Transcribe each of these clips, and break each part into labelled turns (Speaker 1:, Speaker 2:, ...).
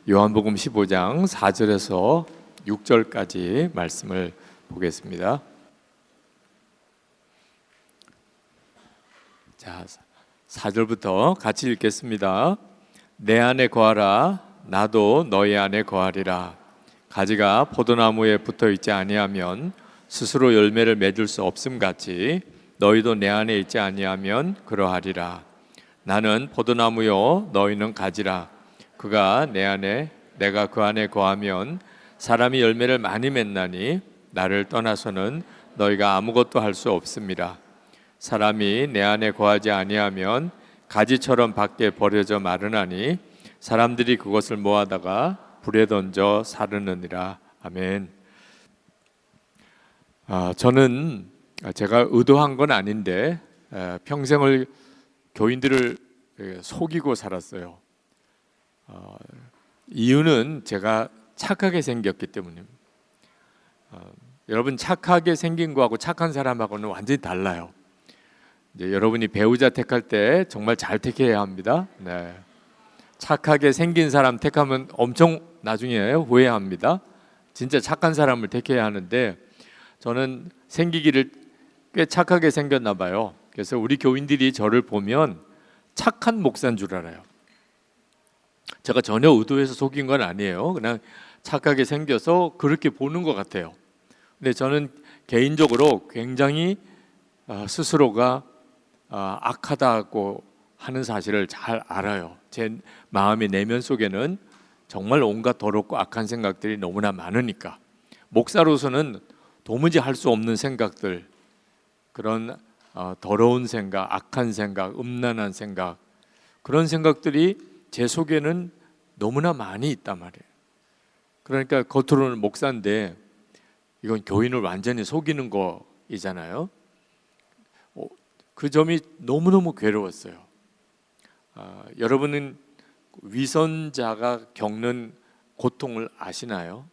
Speaker 1: 요한복음 15장 4절에서 6절까지 말씀을 보겠습니다. 자, 4절부터 같이 읽겠습니다. 내 안에 거하라, 나도 너희 안에 거하리라. 가지가 포도나무에 붙어 있지 아니하면 스스로 열매를 맺을 수 없음 같이 너희도 내 안에 있지 아니하면 그러하리라. 나는 포도나무요 너희는 가지라. 그가 내 안에 내가 그 안에 거하면 사람이 열매를 많이 맺나니 나를 떠나서는 너희가 아무것도 할 수 없습니다. 사람이 내 안에 거하지 아니하면 가지처럼 밖에 버려져 마르나니 사람들이 그것을 모아다가 불에 던져 사르느니라. 아멘. 저는 제가 의도한 건 아닌데 평생을 교인들을 속이고 살았어요. 이유는 제가 착하게 생겼기 때문입니다. 여러분, 착하게 생긴 거하고 착한 사람하고는 완전히 달라요. 이제 여러분이 배우자 택할 때 정말 잘 택해야 합니다. 네. 착하게 생긴 사람 택하면 엄청 나중에 후회합니다. 진짜 착한 사람을 택해야 하는데 저는 생기기를 꽤 착하게 생겼나 봐요. 그래서 우리 교인들이 저를 보면 착한 목사인 줄 알아요. 제가 전혀 의도해서 속인 건 아니에요. 그냥 착하게 생겨서 그렇게 보는 것 같아요. 근데 저는 개인적으로 굉장히 스스로가 악하다고 하는 사실을 잘 알아요. 제 마음의 내면 속에는 정말 온갖 더럽고 악한 생각들이 너무나 많으니까 목사로서는 도무지 할 수 없는 생각들, 그런 더러운 생각, 악한 생각, 음란한 생각, 그런 생각들이 제 속에는 너무나 많이 있단 말이에요. 그러니까 겉으로는 목사인데 이건 교인을 완전히 속이는 거이잖아요. 그 점이 너무너무 괴로웠어요. 여러분은 위선자가 겪는 고통을 아시나요?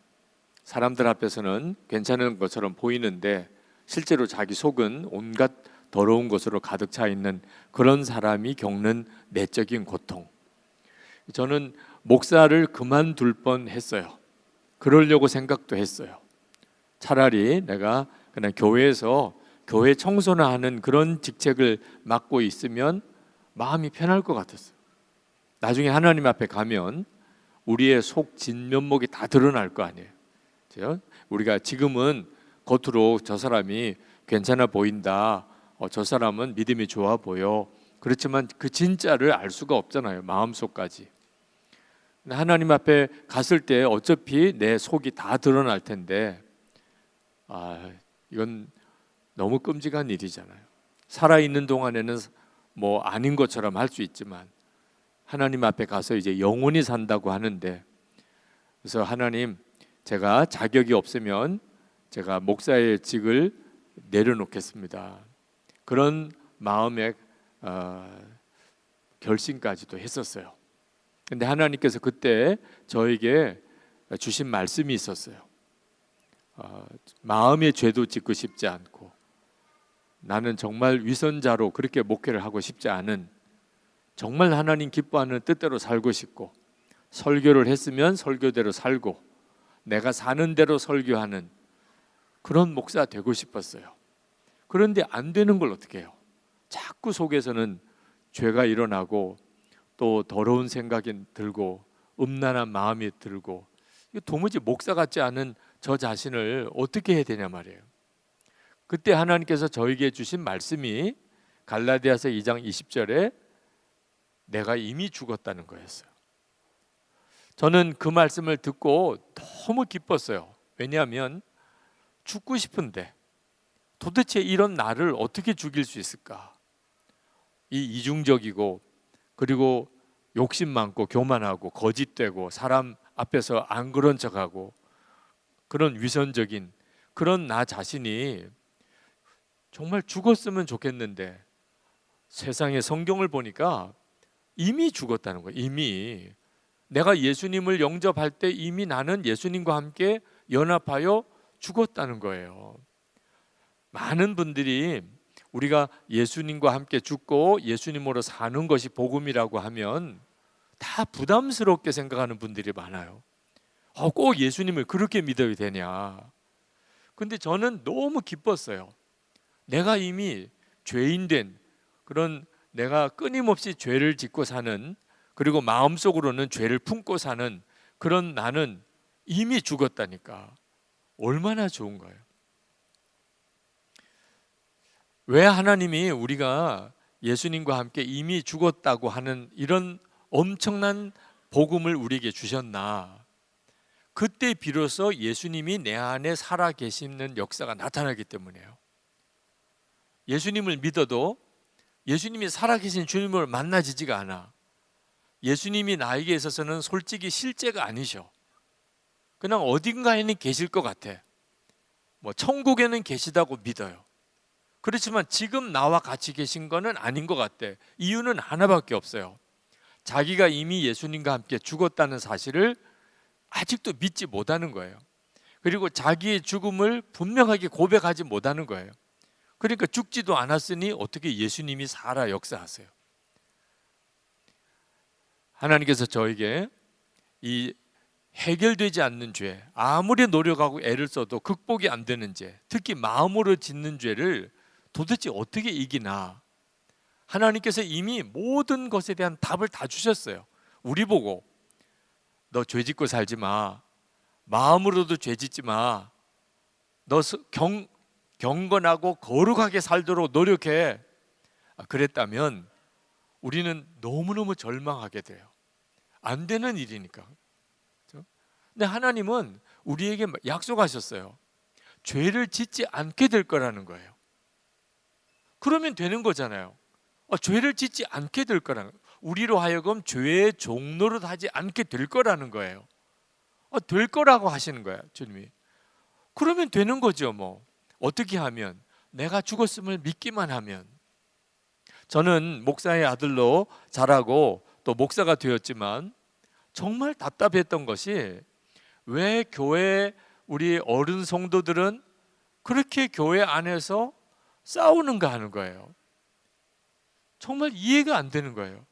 Speaker 1: 사람들 앞에서는 괜찮은 것처럼 보이는데 실제로 자기 속은 온갖 더러운 것으로 가득 차 있는 그런 사람이 겪는 내적인 고통. 저는 목사를 그만둘 뻔했어요. 그러려고 생각도 했어요. 차라리 내가 그냥 교회에서 교회 청소나 하는 그런 직책을 맡고 있으면 마음이 편할 것 같았어요. 나중에 하나님 앞에 가면 우리의 속 진면목이 다 드러날 거 아니에요. 그렇죠? 우리가 지금은 겉으로 저 사람이 괜찮아 보인다, 저 사람은 믿음이 좋아 보여, 그렇지만 그 진짜를 알 수가 없잖아요. 마음속까지. 하나님 앞에 갔을 때 어차피 내 속이 다 드러날 텐데 이건 너무 끔찍한 일이잖아요. 살아있는 동안에는 뭐 아닌 것처럼 할 수 있지만 하나님 앞에 가서 이제 영원히 산다고 하는데, 그래서 하나님, 제가 자격이 없으면 제가 목사의 직을 내려놓겠습니다. 그런 마음의 결심까지도 했었어요. 근데 하나님께서 그때 저에게 주신 말씀이 있었어요. 마음의 죄도 짓고 싶지 않고 나는 정말 위선자로 그렇게 목회를 하고 싶지 않은, 정말 하나님 기뻐하는 뜻대로 살고 싶고 설교를 했으면 설교대로 살고 내가 사는 대로 설교하는 그런 목사 되고 싶었어요. 그런데 안 되는 걸 어떻게 해요? 자꾸 속에서는 죄가 일어나고 또 더러운 생각이 들고 음란한 마음이 들고, 도무지 목사 같지 않은 저 자신을 어떻게 해야 되냐 말이에요. 그때 하나님께서 저에게 주신 말씀이 갈라디아서 2장 20절에 내가 이미 죽었다는 거였어요. 저는 그 말씀을 듣고 너무 기뻤어요. 왜냐하면 죽고 싶은데 도대체 이런 나를 어떻게 죽일 수 있을까? 이 이중적이고 그리고 욕심 많고 교만하고 거짓되고 사람 앞에서 안 그런 척하고 그런 위선적인 그런 나 자신이 정말 죽었으면 좋겠는데 세상의 성경을 보니까 이미 죽었다는 거예요. 이미 내가 예수님을 영접할 때 이미 나는 예수님과 함께 연합하여 죽었다는 거예요. 많은 분들이 우리가 예수님과 함께 죽고 예수님으로 사는 것이 복음이라고 하면 다 부담스럽게 생각하는 분들이 많아요. 꼭 예수님을 그렇게 믿어야 되냐. 근데 저는 너무 기뻤어요. 내가 이미 죄인 된, 그런 내가 끊임없이 죄를 짓고 사는, 그리고 마음속으로는 죄를 품고 사는 그런 나는 이미 죽었다니까. 얼마나 좋은 거예요. 왜 하나님이 우리가 예수님과 함께 이미 죽었다고 하는 이런 엄청난 복음을 우리에게 주셨나? 그때 비로소 예수님이 내 안에 살아 계시는 역사가 나타나기 때문이에요. 예수님을 믿어도 예수님이 살아계신 주님을 만나지지가 않아. 예수님이 나에게 있어서는 솔직히 실제가 아니셔. 그냥 어딘가에는 계실 것 같아. 천국에는 계시다고 믿어요. 그렇지만 지금 나와 같이 계신 거는 아닌 것 같아. 이유는 하나밖에 없어요. 자기가 이미 예수님과 함께 죽었다는 사실을 아직도 믿지 못하는 거예요. 그리고 자기의 죽음을 분명하게 고백하지 못하는 거예요. 그러니까 죽지도 않았으니 어떻게 예수님이 살아 역사하세요? 하나님께서 저에게 이 해결되지 않는 죄, 아무리 노력하고 애를 써도 극복이 안 되는 죄, 특히 마음으로 짓는 죄를 도대체 어떻게 이기나? 하나님께서 이미 모든 것에 대한 답을 다 주셨어요. 우리 보고 너 죄 짓고 살지 마. 마음으로도 죄 짓지 마. 너 경건하고 거룩하게 살도록 노력해. 그랬다면 우리는 너무너무 절망하게 돼요. 안 되는 일이니까. 근데 하나님은 우리에게 약속하셨어요. 죄를 짓지 않게 될 거라는 거예요. 그러면 되는 거잖아요. 죄를 짓지 않게 될 거라는 거예요. 우리로 하여금 죄의 종노릇 하지 않게 될 거라는 거예요. 될 거라고 하시는 거예요, 주님이. 그러면 되는 거죠, 뭐. 어떻게 하면? 내가 죽었음을 믿기만 하면. 저는 목사의 아들로 자라고 또 목사가 되었지만 정말 답답했던 것이 왜 교회 우리 어른 성도들은 그렇게 교회 안에서 싸우는가 하는 거예요. 정말 이해가 안 되는 거예요.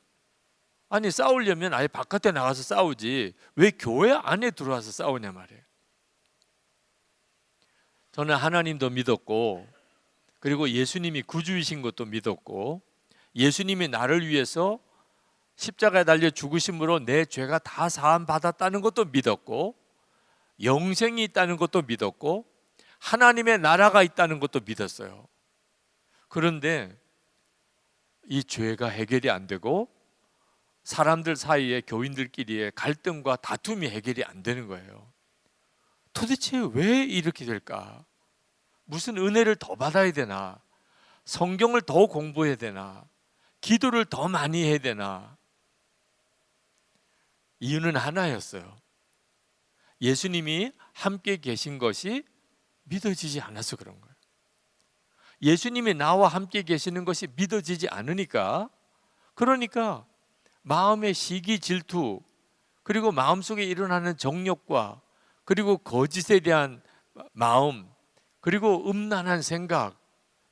Speaker 1: 아니, 싸우려면 아예 바깥에 나가서 싸우지 왜 교회 안에 들어와서 싸우냐 말이에요. 저는 하나님도 믿었고, 그리고 예수님이 구주이신 것도 믿었고, 예수님이 나를 위해서 십자가에 달려 죽으심으로 내 죄가 다 사함 받았다는 것도 믿었고, 영생이 있다는 것도 믿었고, 하나님의 나라가 있다는 것도 믿었어요. 그런데 이 죄가 해결이 안 되고 사람들 사이에, 교인들끼리의 갈등과 다툼이 해결이 안 되는 거예요. 도대체 왜 이렇게 될까? 무슨 은혜를 더 받아야 되나? 성경을 더 공부해야 되나? 기도를 더 많이 해야 되나? 이유는 하나였어요. 예수님이 함께 계신 것이 믿어지지 않아서 그런 거예요. 예수님이 나와 함께 계시는 것이 믿어지지 않으니까, 그러니까 마음의 시기 질투, 그리고 마음속에 일어나는 정욕과, 그리고 거짓에 대한 마음, 그리고 음란한 생각,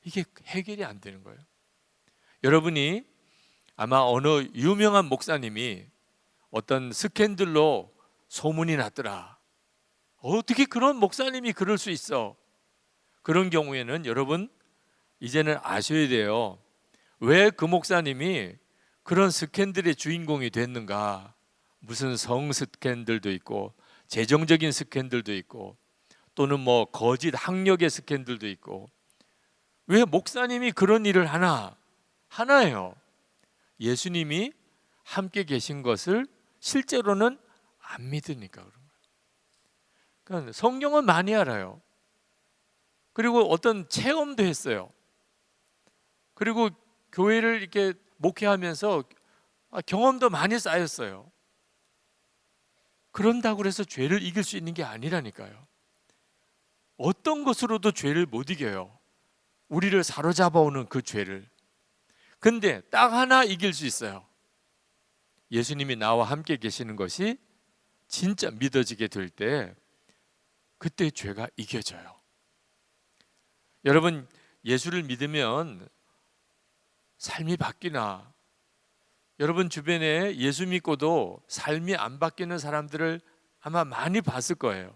Speaker 1: 이게 해결이 안 되는 거예요. 여러분이 아마 어느 유명한 목사님이 어떤 스캔들로 소문이 났더라. 어떻게 그런 목사님이 그럴 수 있어? 그런 경우에는 여러분 이제는 아셔야 돼요. 왜 그 목사님이 그런 스캔들의 주인공이 됐는가? 무슨 성 스캔들도 있고, 재정적인 스캔들도 있고, 또는 뭐 거짓 학력의 스캔들도 있고, 왜 목사님이 그런 일을 하나? 하나예요. 예수님이 함께 계신 것을 실제로는 안 믿으니까 그런 거예요. 그러니까 성경은 많이 알아요. 그리고 어떤 체험도 했어요. 그리고 교회를 이렇게 목회하면서 경험도 많이 쌓였어요. 그런다고 해서 죄를 이길 수 있는 게 아니라니까요. 어떤 것으로도 죄를 못 이겨요. 우리를 사로잡아오는 그 죄를. 근데 딱 하나 이길 수 있어요. 예수님이 나와 함께 계시는 것이 진짜 믿어지게 될 때, 그때 죄가 이겨져요. 여러분, 예수를 믿으면 삶이 바뀌나? 여러분 주변에 예수 믿고도 삶이 안 바뀌는 사람들을 아마 많이 봤을 거예요.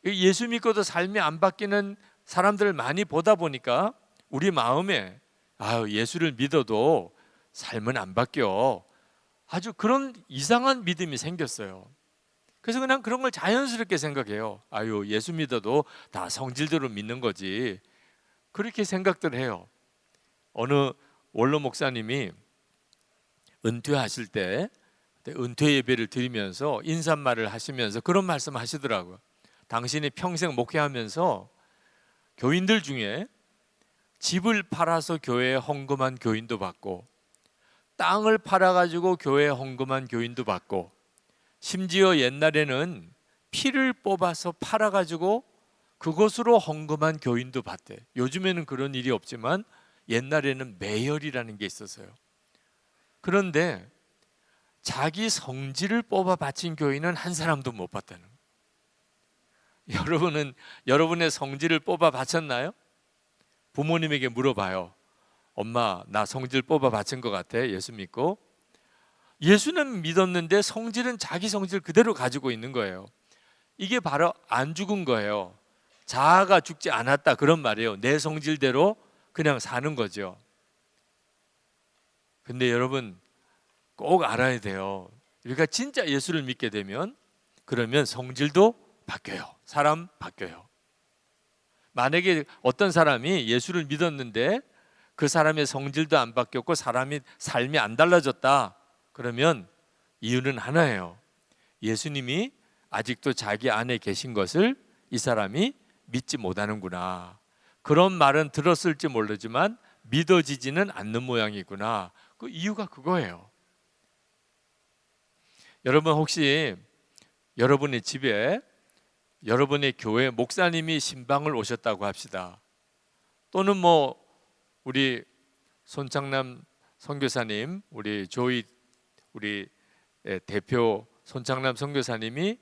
Speaker 1: 예수 믿고도 삶이 안 바뀌는 사람들을 많이 보다 보니까 우리 마음에 예수를 믿어도 삶은 안 바뀌어, 아주 그런 이상한 믿음이 생겼어요. 그래서 그냥 그런 걸 자연스럽게 생각해요. 예수 믿어도 다 성질대로 믿는 거지, 그렇게 생각들 해요. 어느 원로 목사님이 은퇴하실 때 은퇴 예배를 드리면서 인사말을 하시면서 그런 말씀 하시더라고요. 당신이 평생 목회하면서 교인들 중에 집을 팔아서 교회에 헌금한 교인도 봤고, 땅을 팔아가지고 교회에 헌금한 교인도 봤고, 심지어 옛날에는 피를 뽑아서 팔아가지고 그것으로 헌금한 교인도 봤대. 요즘에는 그런 일이 없지만 옛날에는 매혈이라는 게 있었어요. 그런데 자기 성질을 뽑아 바친 교인은 한 사람도 못 봤다는 거예요. 여러분은 여러분의 성질을 뽑아 바쳤나요? 부모님에게 물어봐요. 엄마, 나 성질 뽑아 바친 것 같아? 예수 믿고. 예수는 믿었는데 성질은 자기 성질 그대로 가지고 있는 거예요. 이게 바로 안 죽은 거예요. 자아가 죽지 않았다, 그런 말이에요. 내 성질대로 그냥 사는 거죠. 근데 여러분 꼭 알아야 돼요. 우리가 진짜 예수를 믿게 되면 그러면 성질도 바뀌어요. 사람 바뀌어요. 만약에 어떤 사람이 예수를 믿었는데 그 사람의 성질도 안 바뀌었고 사람이 삶이 안 달라졌다, 그러면 이유는 하나예요. 예수님이 아직도 자기 안에 계신 것을 이 사람이 믿지 못하는구나. 그런 말은 들었을지 모르지만 믿어지지는 않는 모양이구나. 그 이유가 그거예요. 여러분 혹시 여러분의 집에 여러분의 교회 목사님이 신방을 오셨다고 합시다. 또는 우리 손창남 선교사님, 우리 조이 우리 대표 손창남 선교사님이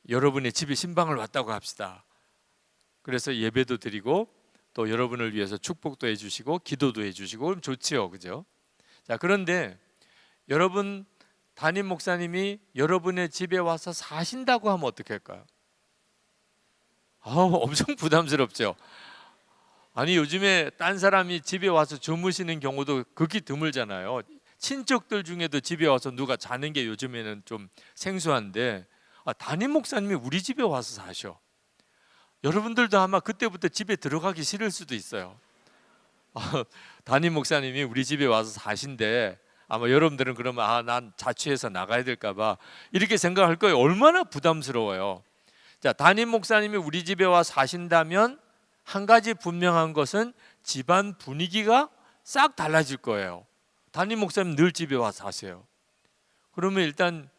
Speaker 1: 여러분의 집에 신방을 왔다고 합시다. 그래서 예배도 드리고 또 여러분을 위해서 축복도 해주시고 기도도 해주시고, 그럼 좋지요, 그죠? 자, 그런데 여러분 담임 목사님이 여러분의 집에 와서 사신다고 하면 어떻게 할까요? 엄청 부담스럽죠. 아니, 요즘에 딴 사람이 집에 와서 주무시는 경우도 극히 드물잖아요. 친척들 중에도 집에 와서 누가 자는 게 요즘에는 좀 생소한데, 담임 목사님이 우리 집에 와서 사셔. 여러분들도 아마 그때부터 집에 들어가기 싫을 수도 있어요. 담임 목사님이 우리 집에 와서 사신데 아마 여러분들은 그러면 난 자취해서 나가야 될까 봐 이렇게 생각할 거예요. 얼마나 부담스러워요. 자, 담임 목사님이 우리 집에 와 사신다면 한 가지 분명한 것은 집안 분위기가 싹 달라질 거예요. 담임 목사님 늘 집에 와 사세요. 그러면 일단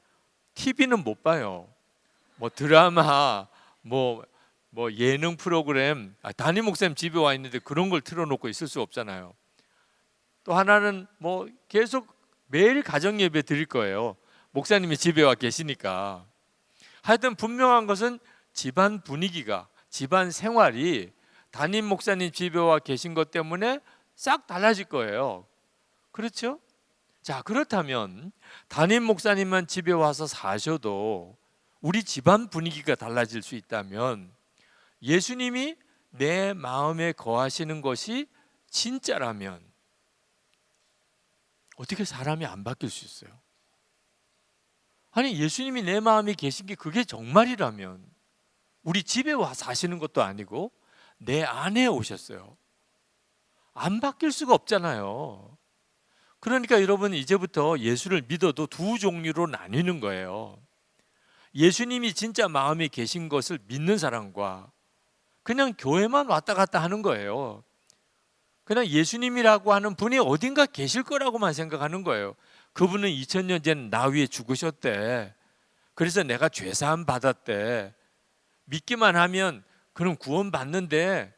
Speaker 1: TV는 못 봐요. 드라마, 예능 프로그램, 담임 목사님 집에 와 있는데 그런 걸 틀어놓고 있을 수 없잖아요. 또 하나는 계속 매일 가정 예배 드릴 거예요. 목사님이 집에 와 계시니까. 하여튼 분명한 것은 집안 분위기가, 집안 생활이 담임 목사님 집에 와 계신 것 때문에 싹 달라질 거예요. 그렇죠? 자, 그렇다면 담임 목사님만 집에 와서 사셔도 우리 집안 분위기가 달라질 수 있다면 예수님이 내 마음에 거하시는 것이 진짜라면 어떻게 사람이 안 바뀔 수 있어요? 아니, 예수님이 내 마음에 계신 게 그게 정말이라면 우리 집에 와 사시는 것도 아니고 내 안에 오셨어요. 안 바뀔 수가 없잖아요. 그러니까 여러분 이제부터 예수를 믿어도 두 종류로 나뉘는 거예요. 예수님이 진짜 마음에 계신 것을 믿는 사람과 그냥 교회만 왔다 갔다 하는 거예요. 그냥 예수님이라고 하는 분이 어딘가 계실 거라고만 생각하는 거예요. 그분은 2000년 전 나 위에 죽으셨대. 그래서 내가 죄사함 받았대. 믿기만 하면 그럼 구원 받는데,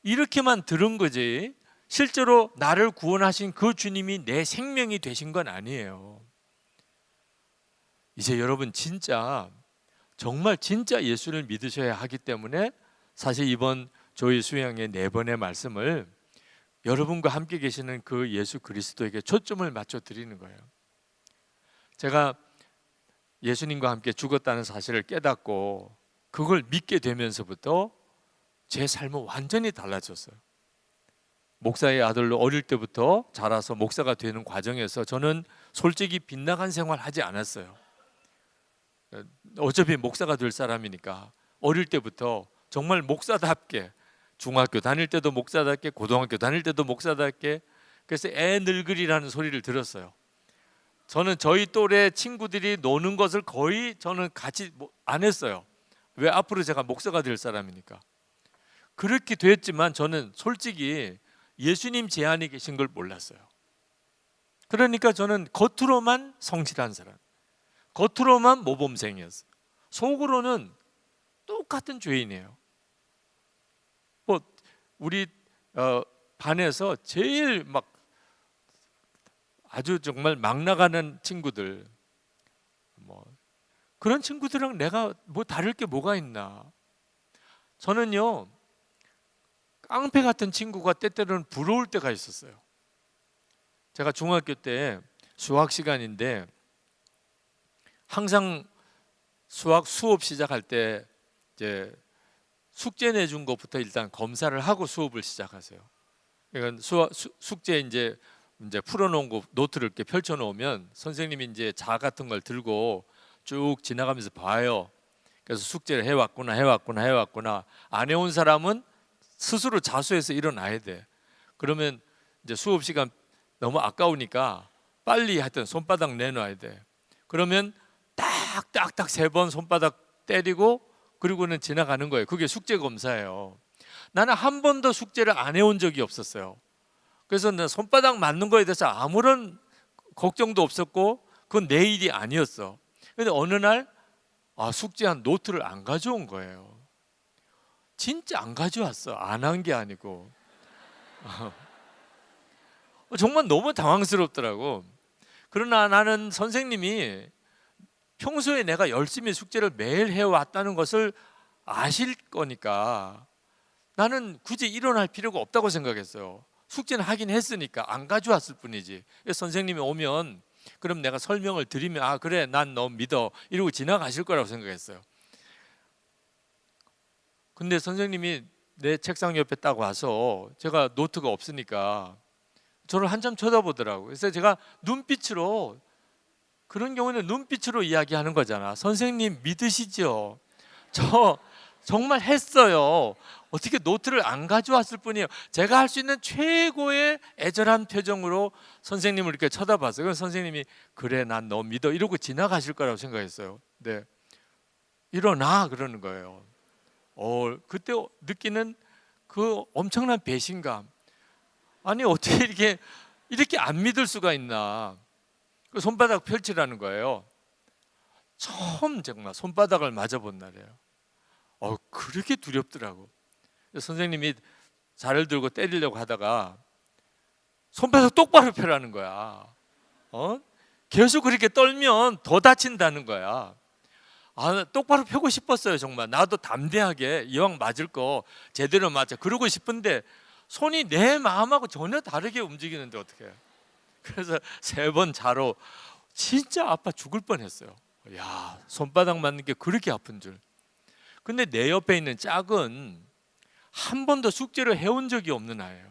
Speaker 1: 이렇게만 들은 거지 실제로 나를 구원하신 그 주님이 내 생명이 되신 건 아니에요. 이제 여러분 정말 진짜 예수를 믿으셔야 하기 때문에 사실 이번 조의 수양의 4번의 말씀을 여러분과 함께 계시는 그 예수 그리스도에게 초점을 맞춰 드리는 거예요. 제가 예수님과 함께 죽었다는 사실을 깨닫고 그걸 믿게 되면서부터 제 삶은 완전히 달라졌어요. 목사의 아들로 어릴 때부터 자라서 목사가 되는 과정에서 저는 솔직히 빗나간 생활 하지 않았어요. 어차피 목사가 될 사람이니까 어릴 때부터 정말 목사답게, 중학교 다닐 때도 목사답게, 고등학교 다닐 때도 목사답게, 그래서 애 늙으리라는 소리를 들었어요. 저는 저희 또래 친구들이 노는 것을 거의 저는 같이 안 했어요. 왜? 앞으로 제가 목사가 될 사람이니까. 그렇게 됐지만 저는 솔직히 예수님 제 안에 계신 걸 몰랐어요. 그러니까 저는 겉으로만 성실한 사람, 겉으로만 모범생이었어요. 속으로는 똑같은 죄인이에요. 뭐 우리 반에서 제일 막 아주 정말 막 나가는 친구들, 뭐 그런 친구들이랑 내가 뭐 다를 게 뭐가 있나. 저는요, 깡패 같은 친구가 때때로는 부러울 때가 있었어요. 제가 중학교 때 수학 시간인데 항상 수업 시작할 때 이제 숙제 내준 것부터 일단 검사를 하고 수업을 시작하세요. 그러니까 숙제 이제 풀어놓은 거 노트를 이렇게 펼쳐놓으면 선생님이 이제 자 같은 걸 들고 쭉 지나가면서 봐요. 그래서 숙제를 해왔구나. 안 해온 사람은 스스로 자수해서 일어나야 돼. 그러면 이제 수업 시간 너무 아까우니까 빨리 하여튼 손바닥 내놔야 돼. 그러면 딱딱딱 3번 손바닥 때리고 그리고는 지나가는 거예요. 그게 숙제 검사예요. 나는 한 번도 숙제를 안 해온 적이 없었어요. 그래서 나 손바닥 맞는 거에 대해서 아무런 걱정도 없었고 그건 내 일이 아니었어. 근데 어느 날 숙제한 노트를 안 가져온 거예요. 진짜 안 가져왔어. 안 한 게 아니고. 정말 너무 당황스럽더라고. 그러나 나는 선생님이 평소에 내가 열심히 숙제를 매일 해왔다는 것을 아실 거니까 나는 굳이 일어날 필요가 없다고 생각했어요. 숙제는 하긴 했으니까 안 가져왔을 뿐이지. 선생님이 오면 그럼 내가 설명을 드리면 그래 난 너 믿어 이러고 지나가실 거라고 생각했어요. 근데 선생님이 내 책상 옆에 딱 와서 제가 노트가 없으니까 저를 한참 쳐다보더라고요. 그래서 제가 눈빛으로, 그런 경우는 눈빛으로 이야기하는 거잖아. 선생님 믿으시죠? 저 정말 했어요. 어떻게 노트를 안 가져왔을 뿐이에요. 제가 할 수 있는 최고의 애절한 표정으로 선생님을 이렇게 쳐다봤어요. 그래서 선생님이 그래 난 너 믿어 이러고 지나가실 거라고 생각했어요. 네, 일어나 그러는 거예요. 그때 느끼는 그 엄청난 배신감. 아니 어떻게 이렇게 안 믿을 수가 있나. 그 손바닥 펼치라는 거예요. 처음 정말 손바닥을 맞아본 날이에요. 그렇게 두렵더라고. 선생님이 자를 들고 때리려고 하다가 손바닥 똑바로 펴라는 거야. 계속 그렇게 떨면 더 다친다는 거야. 똑바로 펴고 싶었어요. 정말 나도 담대하게 이왕 맞을 거 제대로 맞아 그러고 싶은데 손이 내 마음하고 전혀 다르게 움직이는데 어떡해. 그래서 3번 자로 진짜 아파 죽을 뻔했어요. 야, 손바닥 맞는 게 그렇게 아픈 줄. 근데 내 옆에 있는 짝은 한 번도 숙제를 해온 적이 없는 아이예요.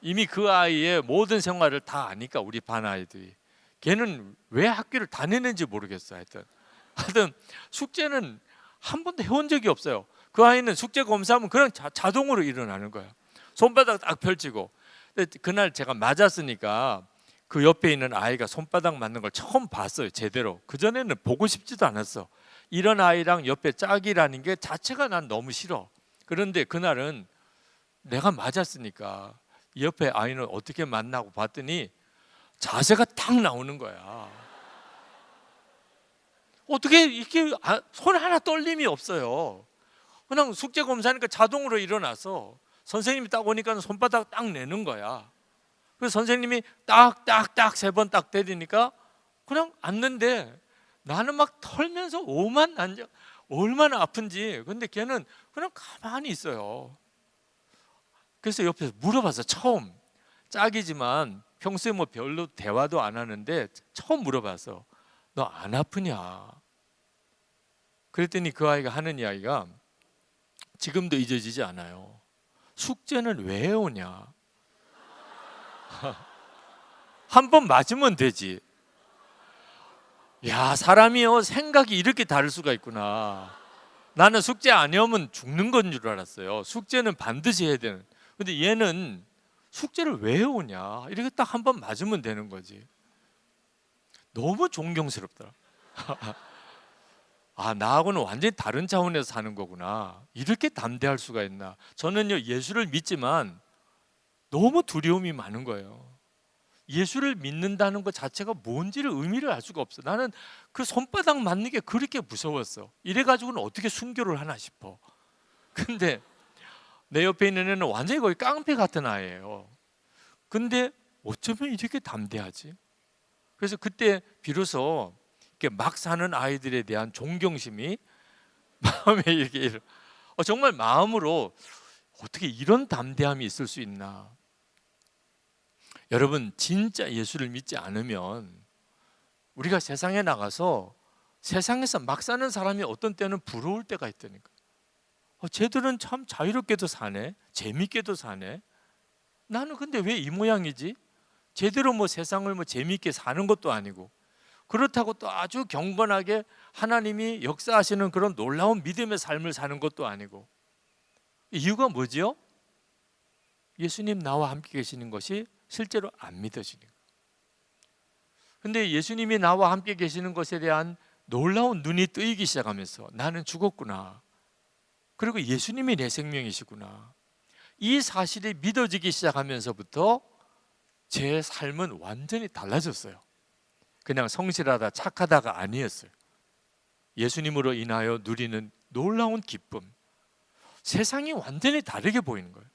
Speaker 1: 이미 그 아이의 모든 생활을 다 아니까 우리 반 아이들이. 걔는 왜 학교를 다니는지 모르겠어. 하여튼 숙제는 한 번도 해온 적이 없어요. 그 아이는 숙제 검사하면 그냥 자동으로 일어나는 거예요. 손바닥 딱 펼치고. 근데 그날 제가 맞았으니까 그 옆에 있는 아이가 손바닥 맞는 걸 처음 봤어요. 제대로. 그전에는 보고 싶지도 않았어. 이런 아이랑 옆에 짝이라는 게 자체가 난 너무 싫어. 그런데 그날은 내가 맞았으니까 이 옆에 아이는 어떻게 맞나고 봤더니 자세가 딱 나오는 거야. 어떻게 이렇게 손 하나 떨림이 없어요. 그냥 숙제 검사니까 자동으로 일어나서 선생님이 딱 오니까 손바닥 딱 내는 거야. 그래서 선생님이 딱딱딱 3번 딱 때리니까 그냥 앉는데 나는 막 털면서 오만 난적 얼마나 아픈지. 근데 걔는 그냥 가만히 있어요. 그래서 옆에서 물어봤어. 처음. 짝이지만 평소에 뭐 별로 대화도 안 하는데 처음 물어봤어. 너 안 아프냐? 그랬더니 그 아이가 하는 이야기가 지금도 잊어지지 않아요. 숙제는 왜 오냐? 한 번 맞으면 되지. 야, 사람이요, 생각이 이렇게 다를 수가 있구나. 나는 숙제 안 해오면 죽는 건 줄 알았어요. 숙제는 반드시 해야 되는. 근데 얘는 숙제를 왜 오냐? 이렇게 딱 한 번 맞으면 되는 거지. 너무 존경스럽더라. 아, 나하고는 완전히 다른 차원에서 사는 거구나. 이렇게 담대할 수가 있나. 저는요, 예수를 믿지만 너무 두려움이 많은 거예요. 예수를 믿는다는 것 자체가 뭔지를 의미를 알 수가 없어. 나는 그 손바닥 맞는 게 그렇게 무서웠어. 이래가지고는 어떻게 순교를 하나 싶어. 근데 내 옆에 있는 애는 완전히 거의 깡패 같은 아이예요. 근데 어쩌면 이렇게 담대하지? 그래서 그때 비로소 이렇게 막 사는 아이들에 대한 존경심이 마음에 이렇게 정말 마음으로 어떻게 이런 담대함이 있을 수 있나. 여러분, 진짜 예수를 믿지 않으면 우리가 세상에 나가서 세상에서 막 사는 사람이 어떤 때는 부러울 때가 있다니까. 쟤들은 참 자유롭게도 사네, 재밌게도 사네. 나는 근데 왜 이 모양이지? 제대로 뭐 세상을 뭐 재밌게 사는 것도 아니고, 그렇다고 또 아주 경건하게 하나님이 역사하시는 그런 놀라운 믿음의 삶을 사는 것도 아니고. 이유가 뭐지요? 예수님 나와 함께 계시는 것이 실제로 안 믿어지는 거예요. 근데 예수님이 나와 함께 계시는 것에 대한 놀라운 눈이 뜨이기 시작하면서 나는 죽었구나, 그리고 예수님이 내 생명이시구나, 이 사실이 믿어지기 시작하면서부터 제 삶은 완전히 달라졌어요. 그냥 성실하다 착하다가 아니었어요. 예수님으로 인하여 누리는 놀라운 기쁨, 세상이 완전히 다르게 보이는 거예요.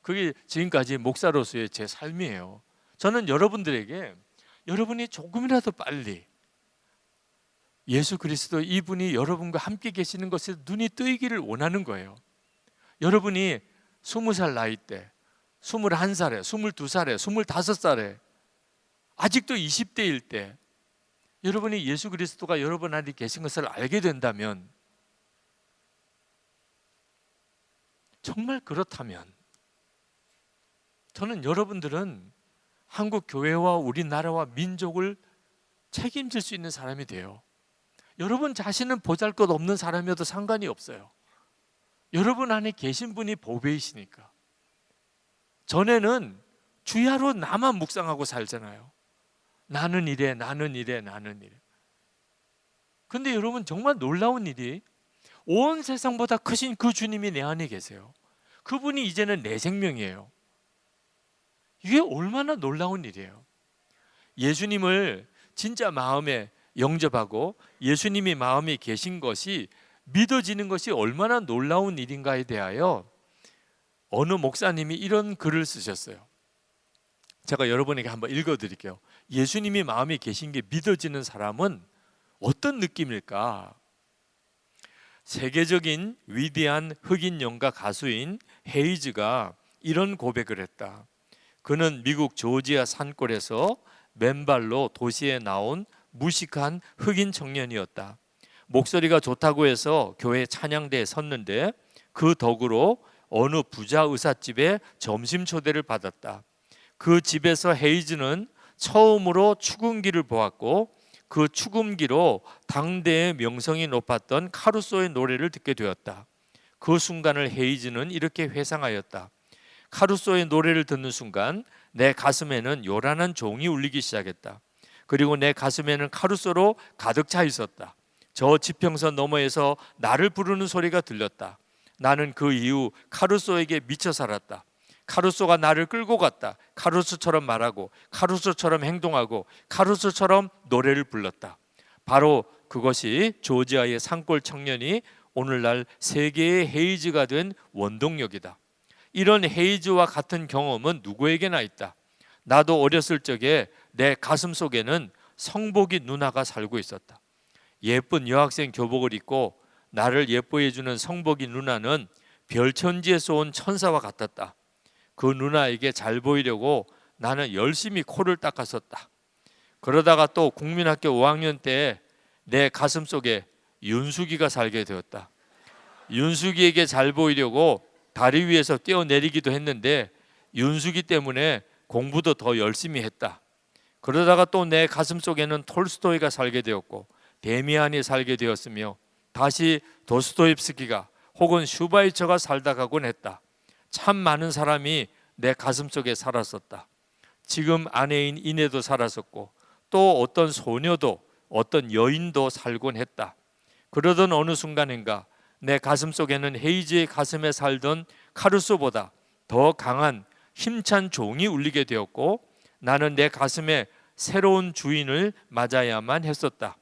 Speaker 1: 그게 지금까지 목사로서의 제 삶이에요. 저는 여러분들에게 여러분이 조금이라도 빨리 예수 그리스도 이분이 여러분과 함께 계시는 것에 눈이 뜨이기를 원하는 거예요. 여러분이 20살 나이 때, 21살에, 22살에, 25살에, 아직도 20대일 때 여러분이 예수 그리스도가 여러분 안에 계신 것을 알게 된다면, 정말 그렇다면 저는 여러분들은 한국 교회와 우리나라와 민족을 책임질 수 있는 사람이 돼요. 여러분 자신은 보잘것없는 사람이어도 상관이 없어요. 여러분 안에 계신 분이 보배이시니까. 전에는 주야로 나만 묵상하고 살잖아요. 나는 이래, 나는 이래, 나는 이래. 근데 여러분, 정말 놀라운 일이 온 세상보다 크신 그 주님이 내 안에 계세요. 그분이 이제는 내 생명이에요. 이게 얼마나 놀라운 일이에요. 예수님을 진짜 마음에 영접하고 예수님이 마음에 계신 것이 믿어지는 것이 얼마나 놀라운 일인가에 대하여 어느 목사님이 이런 글을 쓰셨어요. 제가 여러분에게 한번 읽어드릴게요. 예수님이 마음에 계신 게 믿어지는 사람은 어떤 느낌일까? 세계적인 위대한 흑인 연가 가수인 헤이즈가 이런 고백을 했다. 그는 미국 조지아 산골에서 맨발로 도시에 나온 무식한 흑인 청년이었다. 목소리가 좋다고 해서 교회 찬양대에 섰는데 그 덕으로 어느 부자 의삿집에 점심 초대를 받았다. 그 집에서 헤이즈는 처음으로 축음기를 보았고 그 축음기로 당대의 명성이 높았던 카루소의 노래를 듣게 되었다. 그 순간을 헤이즈는 이렇게 회상하였다. 카루소의 노래를 듣는 순간 내 가슴에는 요란한 종이 울리기 시작했다. 그리고 내 가슴에는 카루소로 가득 차 있었다. 저 지평선 너머에서 나를 부르는 소리가 들렸다. 나는 그 이후 카루소에게 미쳐 살았다. 카루소가 나를 끌고 갔다. 카루소처럼 말하고 카루소처럼 행동하고 카루소처럼 노래를 불렀다. 바로 그것이 조지아의 산골 청년이 오늘날 세계의 헤이즈가 된 원동력이다. 이런 헤이즈와 같은 경험은 누구에게나 있다. 나도 어렸을 적에 내 가슴 속에는 성복이 누나가 살고 있었다. 예쁜 여학생 교복을 입고 나를 예뻐해 주는 성복이 누나는 별천지에서 온 천사와 같았다. 그 누나에게 잘 보이려고 나는 열심히 코를 닦았었다. 그러다가 또 국민학교 5학년 때 내 가슴 속에 윤숙이가 살게 되었다. 윤숙이에게 잘 보이려고 다리 위에서 뛰어내리기도 했는데 윤숙이 때문에 공부도 더 열심히 했다. 그러다가 또 내 가슴 속에는 톨스토이가 살게 되었고 데미안이 살게 되었으며 다시 도스토옙스키가 혹은 슈바이처가 살다 가곤 했다. 참 많은 사람이 내 가슴 속에 살았었다. 지금 아내인 이내도 살았었고 또 어떤 소녀도 어떤 여인도 살곤 했다. 그러던 어느 순간인가 내 가슴 속에는 헤이지의 가슴에 살던 카루소보다 더 강한 힘찬 종이 울리게 되었고 나는 내 가슴에 새로운 주인을 맞아야만 했었다.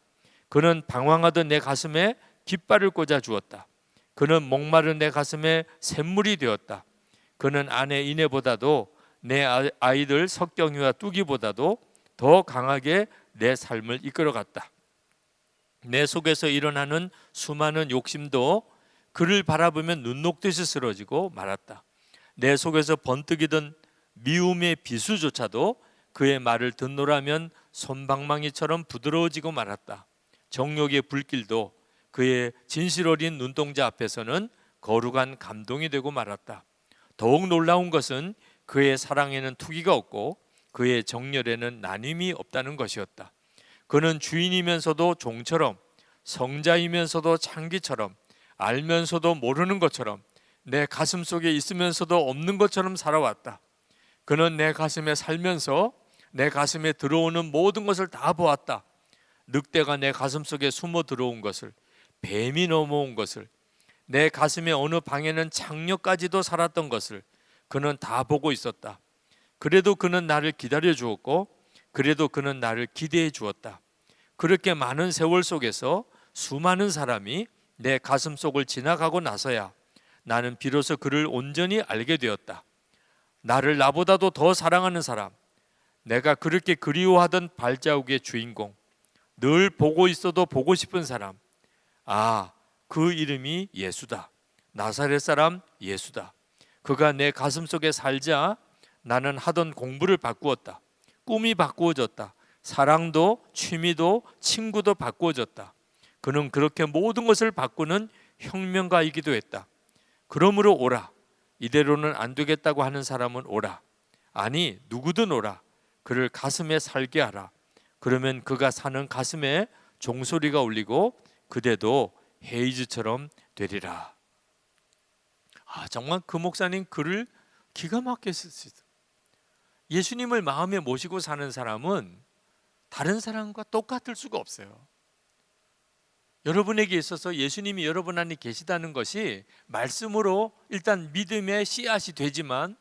Speaker 1: 그는 방황하던 내 가슴에 깃발을 꽂아 주었다. 그는 목마른 내 가슴에 샘물이 되었다. 그는 아내 이내보다도 내 아이들 석경이와 뚜기보다도 더 강하게 내 삶을 이끌어갔다. 내 속에서 일어나는 수많은 욕심도 그를 바라보면 눈 녹듯이 쓰러지고 말았다. 내 속에서 번뜩이던 미움의 비수조차도 그의 말을 듣노라면 솜방망이처럼 부드러워지고 말았다. 정욕의 불길도 그의 진실 어린 눈동자 앞에서는 거룩한 감동이 되고 말았다. 더욱 놀라운 것은 그의 사랑에는 투기가 없고 그의 정열에는 나눔이 없다는 것이었다. 그는 주인이면서도 종처럼, 성자이면서도 창기처럼, 알면서도 모르는 것처럼, 내 가슴 속에 있으면서도 없는 것처럼 살아왔다. 그는 내 가슴에 살면서 내 가슴에 들어오는 모든 것을 다 보았다. 늑대가 내 가슴 속에 숨어 들어온 것을, 뱀이 넘어온 것을, 내 가슴의 어느 방에는 창녀까지도 살았던 것을 그는 다 보고 있었다. 그래도 그는 나를 기다려 주었고 그래도 그는 나를 기대해 주었다. 그렇게 많은 세월 속에서 수많은 사람이 내 가슴 속을 지나가고 나서야 나는 비로소 그를 온전히 알게 되었다. 나를 나보다도 더 사랑하는 사람, 내가 그렇게 그리워하던 발자국의 주인공, 늘 보고 있어도 보고 싶은 사람, 아, 그 이름이 예수다. 나사렛 사람 예수다. 그가 내 가슴 속에 살자 나는 하던 공부를 바꾸었다. 꿈이 바꾸어졌다. 사랑도 취미도 친구도 바꾸어졌다. 그는 그렇게 모든 것을 바꾸는 혁명가이기도 했다. 그러므로 오라. 이대로는 안 되겠다고 하는 사람은 오라. 아니, 누구든 오라. 그를 가슴에 살게 하라. 그러면 그가 사는 가슴에 종소리가 울리고 그대도 헤이즈처럼 되리라. 정말 그 목사님 글을 기가 막히게 썼어요. 예수님을 마음에 모시고 사는 사람은 다른 사람과 똑같을 수가 없어요. 여러분에게 있어서 예수님이 여러분 안에 계시다는 것이 말씀으로 일단 믿음의 씨앗이 되지만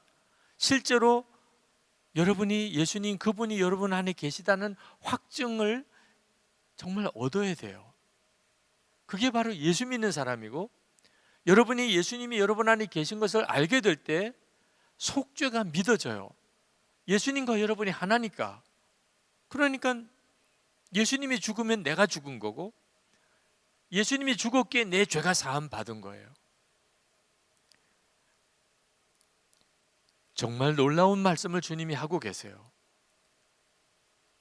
Speaker 1: 실제로 여러분이 예수님 그분이 여러분 안에 계시다는 확증을 정말 얻어야 돼요. 그게 바로 예수 믿는 사람이고 여러분이 예수님이 여러분 안에 계신 것을 알게 될 때 속죄가 믿어져요. 예수님과 여러분이 하나니까. 그러니까 예수님이 죽으면 내가 죽은 거고 예수님이 죽었기에 내 죄가 사함 받은 거예요. 정말 놀라운 말씀을 주님이 하고 계세요.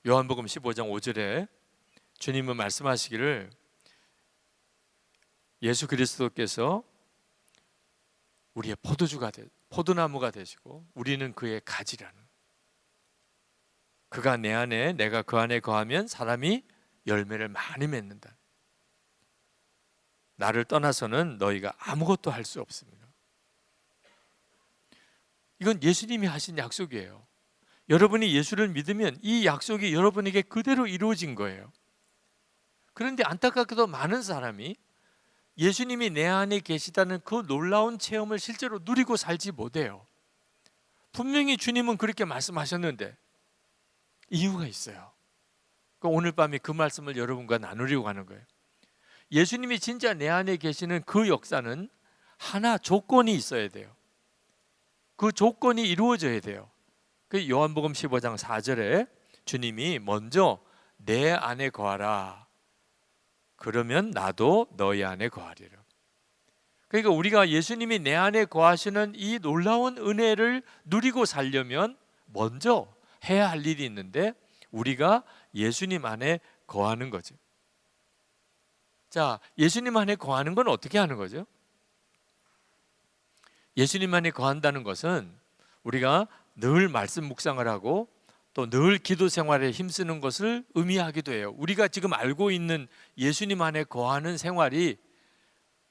Speaker 1: 요한복음 15장 5절에 주님은 말씀하시기를 예수 그리스도께서 우리의 포도나무가 되시고 우리는 그의 가지라는, 그가 내 안에 내가 그 안에 거하면 사람이 열매를 많이 맺는다. 나를 떠나서는 너희가 아무것도 할 수 없습니다. 이건 예수님이 하신 약속이에요. 여러분이 예수를 믿으면 이 약속이 여러분에게 그대로 이루어진 거예요. 그런데 안타깝게도 많은 사람이 예수님이 내 안에 계시다는 그 놀라운 체험을 실제로 누리고 살지 못해요. 분명히 주님은 그렇게 말씀하셨는데 이유가 있어요. 오늘 밤에 그 말씀을 여러분과 나누려고 하는 거예요. 예수님이 진짜 내 안에 계시는 그 역사는 하나 조건이 있어야 돼요. 그 조건이 이루어져야 돼요. 그 요한복음 15장 4절에 주님이 먼저 내 안에 거하라. 그러면 나도 너희 안에 거하리라. 그러니까 우리가 예수님이 내 안에 거하시는 이 놀라운 은혜를 누리고 살려면 먼저 해야 할 일이 있는데, 우리가 예수님 안에 거하는 거죠. 자, 예수님 안에 거하는 건 어떻게 하는 거죠? 예수님 안에 거한다는 것은 우리가 늘 말씀 묵상을 하고 또 늘 기도 생활에 힘쓰는 것을 의미하기도 해요. 우리가 지금 알고 있는 예수님 안에 거하는 생활이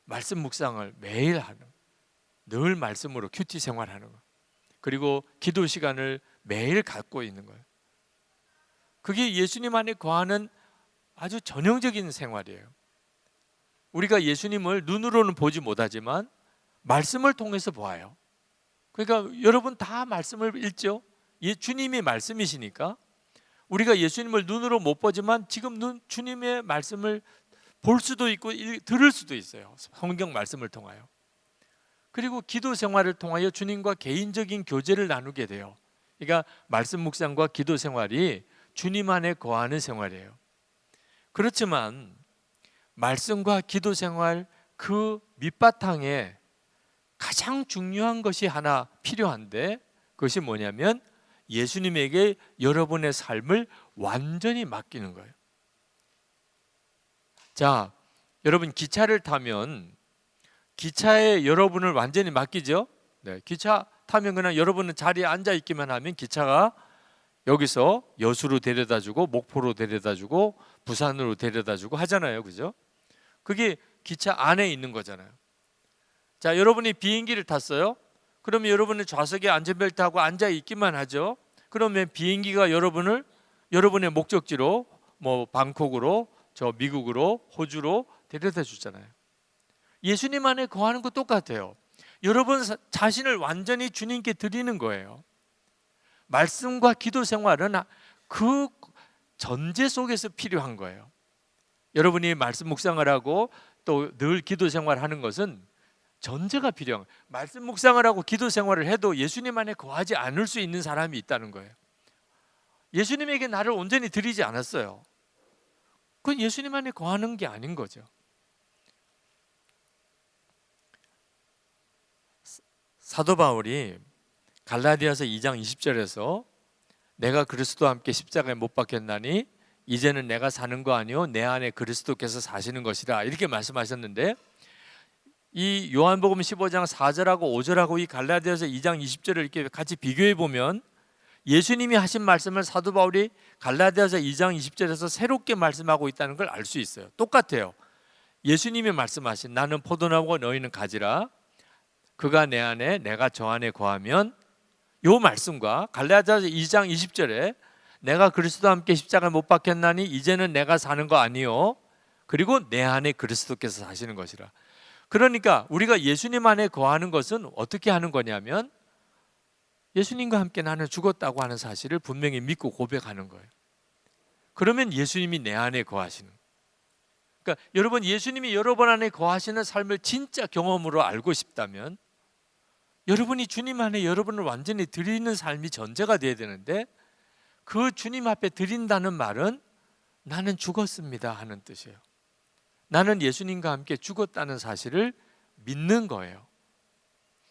Speaker 1: 말씀 묵상을 매일 하는, 늘 말씀으로 큐티 생활하는 거, 그리고 기도 시간을 매일 갖고 있는 거예요. 그게 예수님 안에 거하는 아주 전형적인 생활이에요. 우리가 예수님을 눈으로는 보지 못하지만 말씀을 통해서 보아요. 그러니까 여러분 다 말씀을 읽죠. 주님이 말씀이시니까 우리가 예수님을 눈으로 못 보지만 지금 주님의 말씀을 볼 수도 있고 들을 수도 있어요. 성경 말씀을 통하여. 그리고 기도 생활을 통하여 주님과 개인적인 교제를 나누게 돼요. 그러니까 말씀 묵상과 기도 생활이 주님 안에 거하는 생활이에요. 그렇지만 말씀과 기도 생활 그 밑바탕에 가장 중요한 것이 하나 필요한데, 그것이 뭐냐면 예수님에게 여러분의 삶을 완전히 맡기는 거예요. 자, 여러분 기차를 타면 기차에 여러분을 완전히 맡기죠. 네, 기차 타면 그냥 여러분은 자리에 앉아 있기만 하면 기차가 여기서 여수로 데려다주고 목포로 데려다주고 부산으로 데려다주고 하잖아요, 그죠? 그게 기차 안에 있는 거잖아요. 자, 여러분이 비행기를 탔어요. 그러면 여러분은 좌석에 안전벨트하고 앉아 있기만 하죠. 그러면 비행기가 여러분의 목적지로 뭐 방콕으로, 저 미국으로, 호주로 데려다 주잖아요. 예수님 안에 거하는 거 똑같아요. 여러분 자신을 완전히 주님께 드리는 거예요. 말씀과 기도 생활은 그 전제 속에서 필요한 거예요. 여러분이 말씀 묵상을 하고 또 늘 기도 생활하는 것은 전제가 필요한 거예요. 말씀 묵상을 하고 기도 생활을 해도 예수님 안에 거하지 않을 수 있는 사람이 있다는 거예요. 예수님에게 나를 온전히 드리지 않았어요. 그건 예수님 안에 거하는 게 아닌 거죠. 사도 바울이 갈라디아서 2장 20절에서 내가 그리스도와 함께 십자가에 못 박혔나니 이제는 내가 사는 거 아니요 내 안에 그리스도께서 사시는 것이라, 이렇게 말씀하셨는데, 이 요한복음 15장 4절하고 5절하고 이 갈라디아서 2장 20절을 이렇게 같이 비교해 보면 예수님이 하신 말씀을 사도 바울이 갈라디아서 2장 20절에서 새롭게 말씀하고 있다는 걸 알 수 있어요. 똑같아요. 예수님이 말씀하신 나는 포도나무고 너희는 가지라, 그가 내 안에 내가 저 안에 거하면, 요 말씀과 갈라디아서 2장 20절에 내가 그리스도와 함께 십자가에 못 박혔나니 이제는 내가 사는 거 아니요 그리고 내 안에 그리스도께서 사시는 것이라. 그러니까 우리가 예수님 안에 거하는 것은 어떻게 하는 거냐면 예수님과 함께 나는 죽었다고 하는 사실을 분명히 믿고 고백하는 거예요. 그러면 예수님이 내 안에 거하시는 거예요. 그러니까 여러분, 예수님이 여러분 안에 거하시는 삶을 진짜 경험으로 알고 싶다면 여러분이 주님 안에 여러분을 완전히 드리는 삶이 전제가 돼야 되는데, 그 주님 앞에 드린다는 말은 나는 죽었습니다 하는 뜻이에요. 나는 예수님과 함께 죽었다는 사실을 믿는 거예요.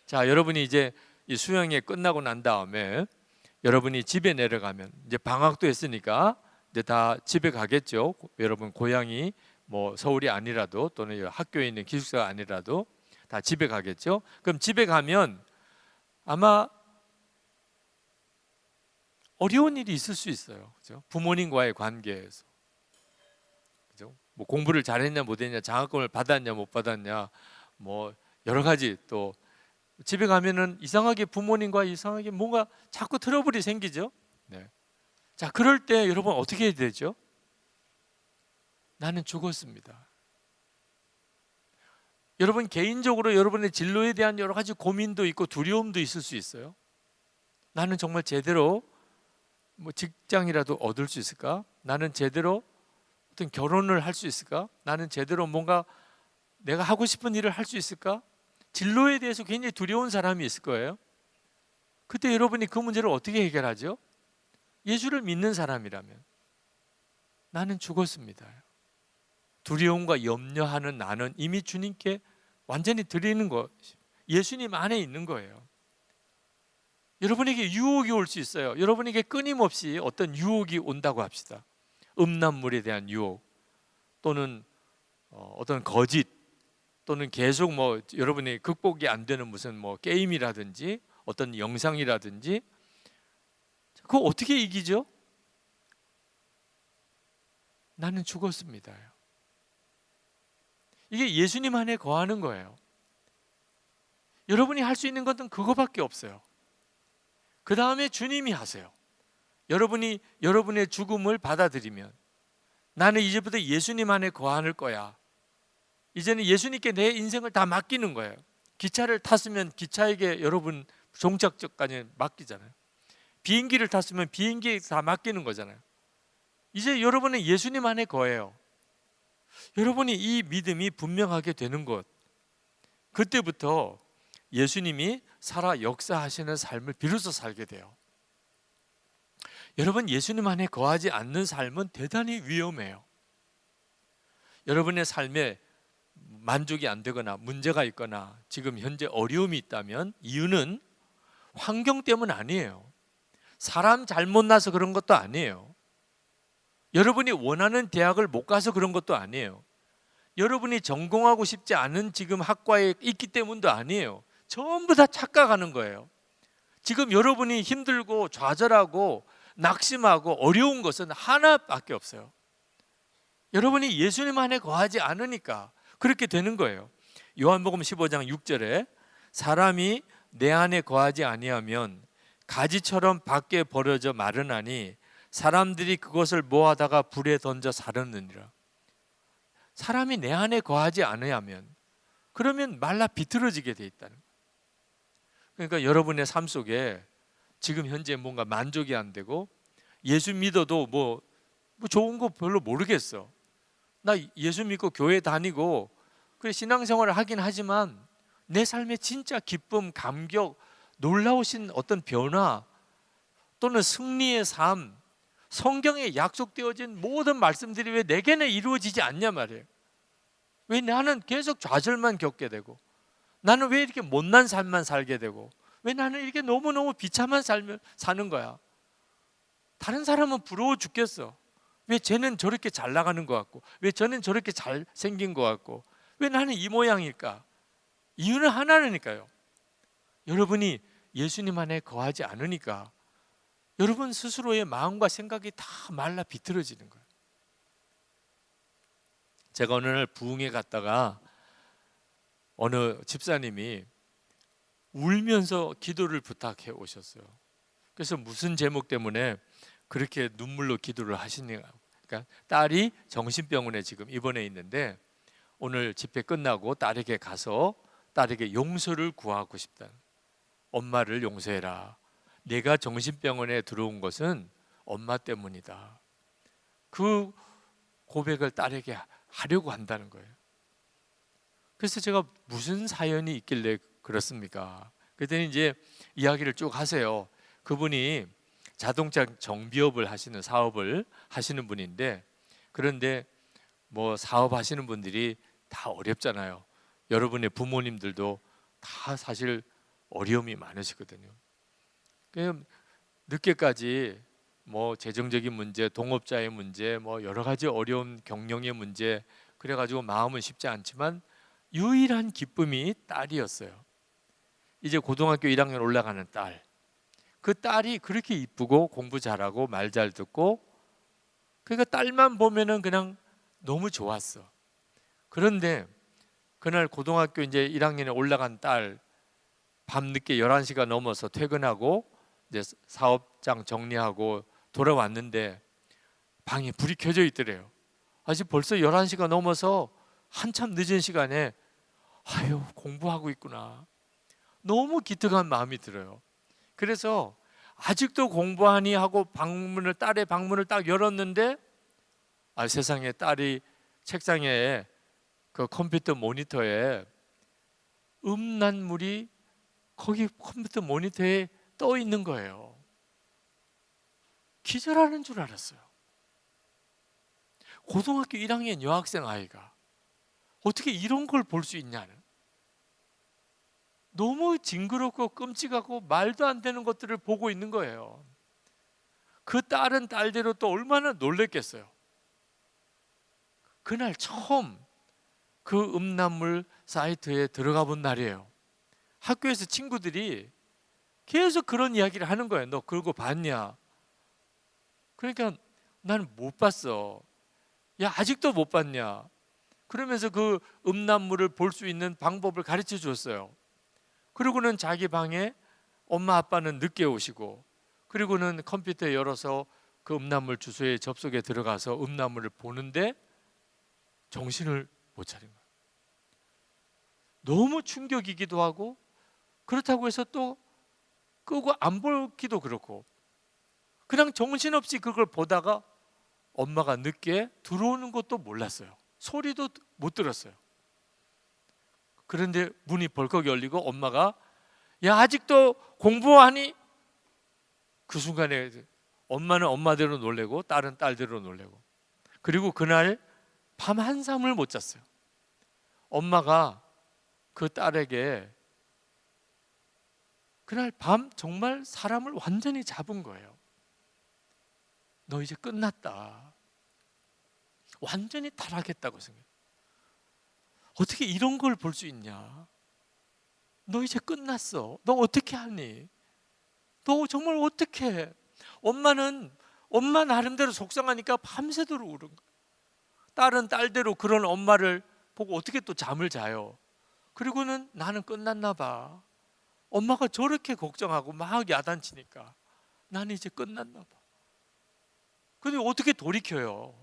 Speaker 1: 자, 여러분이 이제 이 수영회 끝나고 난 다음에 여러분이 집에 내려가면, 이제 방학도 했으니까 이제 다 집에 가겠죠. 여러분 고향이 뭐 서울이 아니라도 또는 학교에 있는 기숙사가 아니라도 다 집에 가겠죠. 그럼 집에 가면 아마 어려운 일이 있을 수 있어요. 그죠? 부모님과의 관계에서. 그죠? 뭐 공부를 잘했냐 못했냐, 장학금을 받았냐 못 받았냐, 뭐 여러 가지. 또 집에 가면은 이상하게 부모님과 이상하게 뭔가 자꾸 트러블이 생기죠. 네. 자, 그럴 때 여러분 어떻게 해야 되죠? 나는 죽었습니다. 여러분 개인적으로 여러분의 진로에 대한 여러 가지 고민도 있고 두려움도 있을 수 있어요. 나는 정말 제대로 뭐 직장이라도 얻을 수 있을까? 나는 제대로 어떤 결혼을 할 수 있을까? 나는 제대로 뭔가 내가 하고 싶은 일을 할 수 있을까? 진로에 대해서 굉장히 두려운 사람이 있을 거예요. 그때 여러분이 그 문제를 어떻게 해결하죠? 예수를 믿는 사람이라면 나는 죽었습니다. 두려움과 염려하는 나는 이미 주님께 완전히 드리는 거, 예수님 안에 있는 거예요. 여러분에게 유혹이 올 수 있어요. 여러분에게 끊임없이 어떤 유혹이 온다고 합시다. 음란물에 대한 유혹, 또는 어떤 거짓, 또는 계속 여러분이 극복이 안 되는 무슨 게임이라든지 어떤 영상이라든지, 그거 어떻게 이기죠? 나는 죽었습니다. 이게 예수님 안에 거하는 거예요. 여러분이 할 수 있는 것은 그거밖에 없어요. 그 다음에 주님이 하세요. 여러분이 여러분의 죽음을 받아들이면, 나는 이제부터 예수님 안에 거할 거야. 이제는 예수님께 내 인생을 다 맡기는 거예요. 기차를 탔으면 기차에게 여러분 종착역까지 맡기잖아요. 비행기를 탔으면 비행기에 다 맡기는 거잖아요. 이제 여러분은 예수님 안에 거예요. 여러분이 이 믿음이 분명하게 되는 것, 그때부터 예수님이 살아 역사하시는 삶을 비로소 살게 돼요. 여러분, 예수님 안에 거하지 않는 삶은 대단히 위험해요. 여러분의 삶에 만족이 안 되거나 문제가 있거나 지금 현재 어려움이 있다면 이유는 환경 때문 아니에요. 사람 잘못 나서 그런 것도 아니에요. 여러분이 원하는 대학을 못 가서 그런 것도 아니에요. 여러분이 전공하고 싶지 않은 지금 학과에 있기 때문도 아니에요. 전부 다 착각하는 거예요. 지금 여러분이 힘들고 좌절하고 낙심하고 어려운 것은 하나밖에 없어요. 여러분이 예수님 안에 거하지 않으니까 그렇게 되는 거예요. 요한복음 15장 6절에 사람이 내 안에 거하지 아니하면 가지처럼 밖에 버려져 마르나니 사람들이 그것을 모아다가 불에 던져 사르느니라. 사람이 내 안에 거하지 않으면 그러면 말라 비틀어지게 돼 있다는 거예요. 그러니까 여러분의 삶 속에 지금 현재 뭔가 만족이 안 되고 예수 믿어도 뭐 좋은 거 별로 모르겠어. 나 예수 믿고 교회 다니고 그래 신앙생활을 하긴 하지만 내 삶에 진짜 기쁨, 감격, 놀라우신 어떤 변화 또는 승리의 삶, 성경에 약속되어진 모든 말씀들이 왜 내게는 이루어지지 않냐 말이에요. 왜 나는 계속 좌절만 겪게 되고, 나는 왜 이렇게 못난 삶만 살게 되고, 왜 나는 이렇게 너무너무 비참한 삶을 사는 거야. 다른 사람은 부러워 죽겠어. 왜 쟤는 저렇게 잘 나가는 것 같고, 왜 저는 저렇게 잘 생긴 것 같고, 왜 나는 이 모양일까? 이유는 하나니까요. 여러분이 예수님 안에 거하지 않으니까 여러분 스스로의 마음과 생각이 다 말라 비틀어지는 거예요. 제가 어느 날 부흥회 갔다가 어느 집사님이 울면서 기도를 부탁해 오셨어요. 그래서 무슨 제목 때문에 그렇게 눈물로 기도를 하시냐. 그러니까 딸이 정신병원에 지금 입원해 있는데 오늘 집회 끝나고 딸에게 가서 딸에게 용서를 구하고 싶다. 엄마를 용서해라. 내가 정신병원에 들어온 것은 엄마 때문이다. 그 고백을 딸에게 하려고 한다는 거예요. 그래서 제가 무슨 사연이 있길래 그렇습니까? 그랬더니 이제 이야기를 쭉 하세요. 그분이 자동차 정비업을 하시는 사업을 하시는 분인데, 그런데 뭐 사업하시는 분들이 다 어렵잖아요. 여러분의 부모님들도 다 사실 어려움이 많으시거든요. 늦게까지 뭐 재정적인 문제, 동업자의 문제, 뭐 여러 가지 어려운 경영의 문제, 그래가지고 마음은 쉽지 않지만 유일한 기쁨이 딸이었어요. 이제 고등학교 1학년 올라가는 딸. 그 딸이 그렇게 이쁘고 공부 잘하고 말 잘 듣고, 그러니까 딸만 보면은 그냥 너무 좋았어. 그런데 그날 고등학교 이제 1학년에 올라간 딸, 밤늦게 11시가 넘어서 퇴근하고 이제 사업장 정리하고 돌아왔는데 방에 불이 켜져 있더래요. 아직 벌써 11시가 넘어서 한참 늦은 시간에 아유 공부하고 있구나. 너무 기특한 마음이 들어요. 그래서 아직도 공부하니 하고 딸의 방문을 딱 열었는데 세상에 딸이 책상에 그 컴퓨터 모니터에 음란물이 거기 컴퓨터 모니터에 떠 있는 거예요. 기절하는 줄 알았어요. 고등학교 1학년 여학생 아이가 어떻게 이런 걸 볼 수 있냐는. 너무 징그럽고 끔찍하고 말도 안 되는 것들을 보고 있는 거예요. 그 딸은 딸대로 또 얼마나 놀랬겠어요. 그날 처음 그 음란물 사이트에 들어가 본 날이에요. 학교에서 친구들이 계속 그런 이야기를 하는 거예요. 너 그거 봤냐? 그러니까 나는 못 봤어. 야, 아직도 못 봤냐? 그러면서 그 음란물을 볼 수 있는 방법을 가르쳐 줬어요. 그리고는 자기 방에 엄마 아빠는 늦게 오시고, 그리고는 컴퓨터 열어서 그 음란물 주소에 접속에 들어가서 음란물을 보는데 정신을 못 차린 거예요. 너무 충격이기도 하고, 그렇다고 해서 또 끄고 안 보기도 그렇고, 그냥 정신없이 그걸 보다가 엄마가 늦게 들어오는 것도 몰랐어요. 소리도 못 들었어요. 그런데 문이 벌컥 열리고 엄마가 야, 아직도 공부하니? 그 순간에 엄마는 엄마대로 놀래고 딸은 딸대로 놀래고, 그리고 그날 밤 한잠을 못 잤어요. 엄마가 그 딸에게 그날 밤 정말 사람을 완전히 잡은 거예요. 너 이제 끝났다. 완전히 타락했다고 생각해요. 어떻게 이런 걸 볼 수 있냐? 너 이제 끝났어. 너 어떻게 하니? 너 정말 어떻게 해? 엄마는 엄마 나름대로 속상하니까 밤새도록 울은 거예요. 딸은 딸대로 그런 엄마를 보고 어떻게 또 잠을 자요? 그리고는 나는 끝났나 봐. 엄마가 저렇게 걱정하고 막 야단치니까 나는 이제 끝났나 봐. 근데 어떻게 돌이켜요?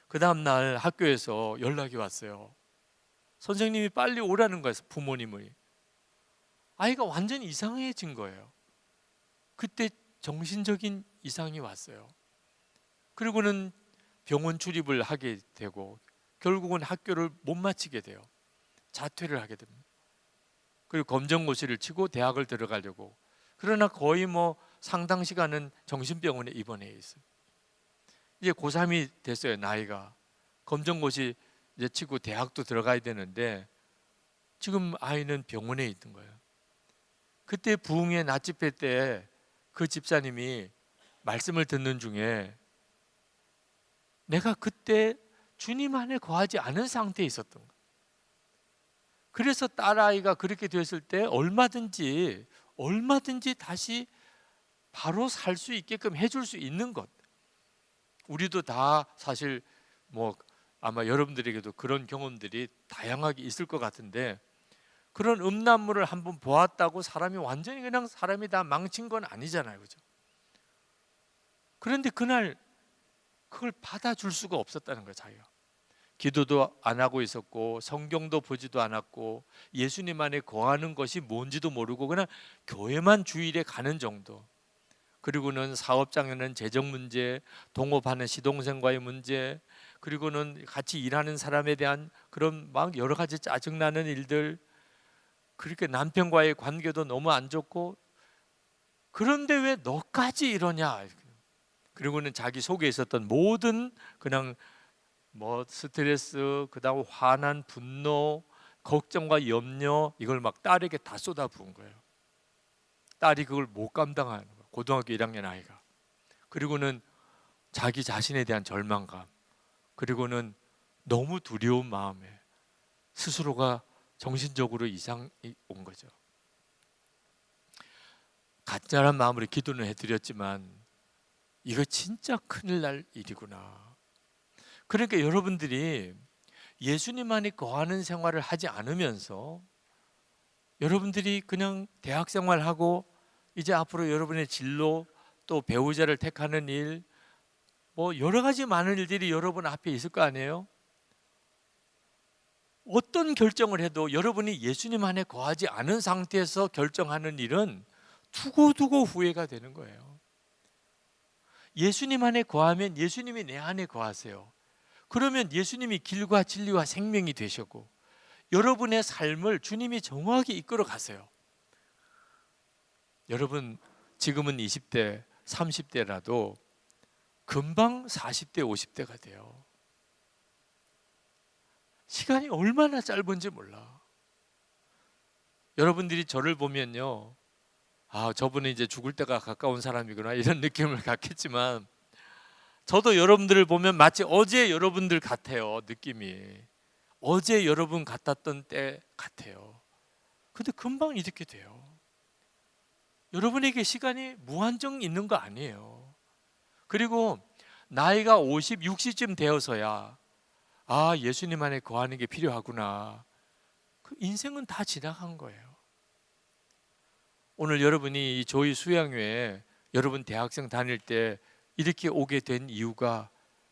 Speaker 1: 그 다음날 학교에서 연락이 왔어요. 선생님이 빨리 오라는 거예요. 부모님이. 아이가 완전히 이상해진 거예요. 그때 정신적인 이상이 왔어요. 그리고는 병원 출입을 하게 되고 결국은 학교를 못 마치게 돼요. 자퇴를 하게 됩니다. 그리고 검정고시를 치고 대학을 들어가려고. 그러나 거의 뭐 상당 시간은 정신병원에 입원해 있어요. 이제 고3이 됐어요. 나이가. 검정고시 이제 치고 대학도 들어가야 되는데 지금 아이는 병원에 있는 거예요. 그때 부흥회 낮집회 때 그 집사님이 말씀을 듣는 중에 내가 그때 주님 안에 거하지 않은 상태에 있었던 거예요. 그래서 딸아이가 그렇게 됐을 때 얼마든지 다시 바로 살 수 있게끔 해줄 수 있는 것. 우리도 다 사실 뭐 아마 여러분들에게도 그런 경험들이 다양하게 있을 것 같은데, 그런 음란물을 한번 보았다고 사람이 완전히 그냥 사람이 다 망친 건 아니잖아요, 그죠? 그런데 그날 그걸 받아줄 수가 없었다는 거예요. 자기가 기도도 안 하고 있었고 성경도 보지도 않았고 예수님 안에 거하는 것이 뭔지도 모르고 그냥 교회만 주일에 가는 정도. 그리고는 사업장에는 재정 문제, 동업하는 시동생과의 문제, 그리고는 같이 일하는 사람에 대한 그런 막 여러 가지 짜증나는 일들, 그렇게 남편과의 관계도 너무 안 좋고, 그런데 왜 너까지 이러냐? 그리고는 자기 속에 있었던 모든 그냥 뭐 스트레스, 그다음 화난, 분노, 걱정과 염려, 이걸 막 딸에게 다 쏟아부은 거예요. 딸이 그걸 못 감당하는 거예요. 고등학교 1학년 아이가. 그리고는 자기 자신에 대한 절망감, 그리고는 너무 두려운 마음에 스스로가 정신적으로 이상이 온 거죠. 간절한 마음으로 기도는 해드렸지만 이거 진짜 큰일 날 일이구나. 그러니까 여러분들이 예수님 안에 거하는 생활을 하지 않으면서 여러분들이 그냥 대학 생활하고 이제 앞으로 여러분의 진로, 또 배우자를 택하는 일, 뭐 여러 가지 많은 일들이 여러분 앞에 있을 거 아니에요? 어떤 결정을 해도 여러분이 예수님 안에 거하지 않은 상태에서 결정하는 일은 두고두고 후회가 되는 거예요. 예수님 안에 거하면 예수님이 내 안에 거하세요. 그러면 예수님이 길과 진리와 생명이 되셨고 여러분의 삶을 주님이 정확히 이끌어 가세요. 여러분 지금은 20대, 30대라도 금방 40대, 50대가 돼요. 시간이 얼마나 짧은지 몰라. 여러분들이 저를 보면요, 아, 저분은 이제 죽을 때가 가까운 사람이구나 이런 느낌을 갖겠지만, 저도 여러분들을 보면 마치 어제 여러분들 같아요. 느낌이 어제 여러분 같았던 때 같아요. 근데 금방 이렇게 돼요. 여러분에게 시간이 무한정 있는 거 아니에요. 그리고 나이가 50, 60쯤 되어서야 아, 예수님 안에 거하는 게 필요하구나. 그 인생은 다 지나간 거예요. 오늘 여러분이 이 조이 수양회에 여러분 대학생 다닐 때 이렇게 오게 된 이유가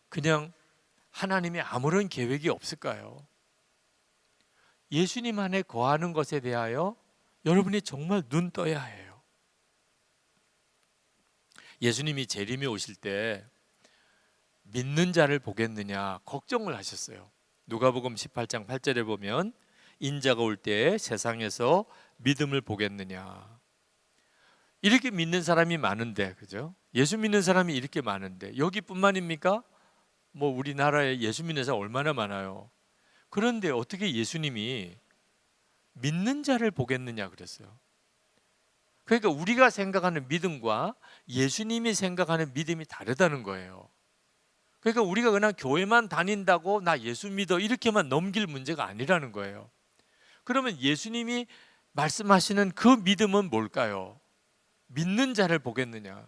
Speaker 1: 그냥 하나님의 아무런 계획이 없을까요? 예수님 안에 거하는 것에 대하여 여러분이 정말 눈 떠야 해요. 예수님이 재림에 오실 때 믿는 자를 보겠느냐 걱정을 하셨어요. 누가복음 18장 8절에 보면 인자가 올 때 세상에서 믿음을 보겠느냐. 이렇게 믿는 사람이 많은데, 그죠? 예수 믿는 사람이 이렇게 많은데 여기뿐만입니까? 뭐 우리나라에 예수 믿는 사람 얼마나 많아요. 그런데 어떻게 예수님이 믿는 자를 보겠느냐 그랬어요. 그러니까 우리가 생각하는 믿음과 예수님이 생각하는 믿음이 다르다는 거예요. 그러니까 우리가 그냥 교회만 다닌다고 나 예수 믿어 이렇게만 넘길 문제가 아니라는 거예요. 그러면 예수님이 말씀하시는 그 믿음은 뭘까요? 믿는 자를 보겠느냐.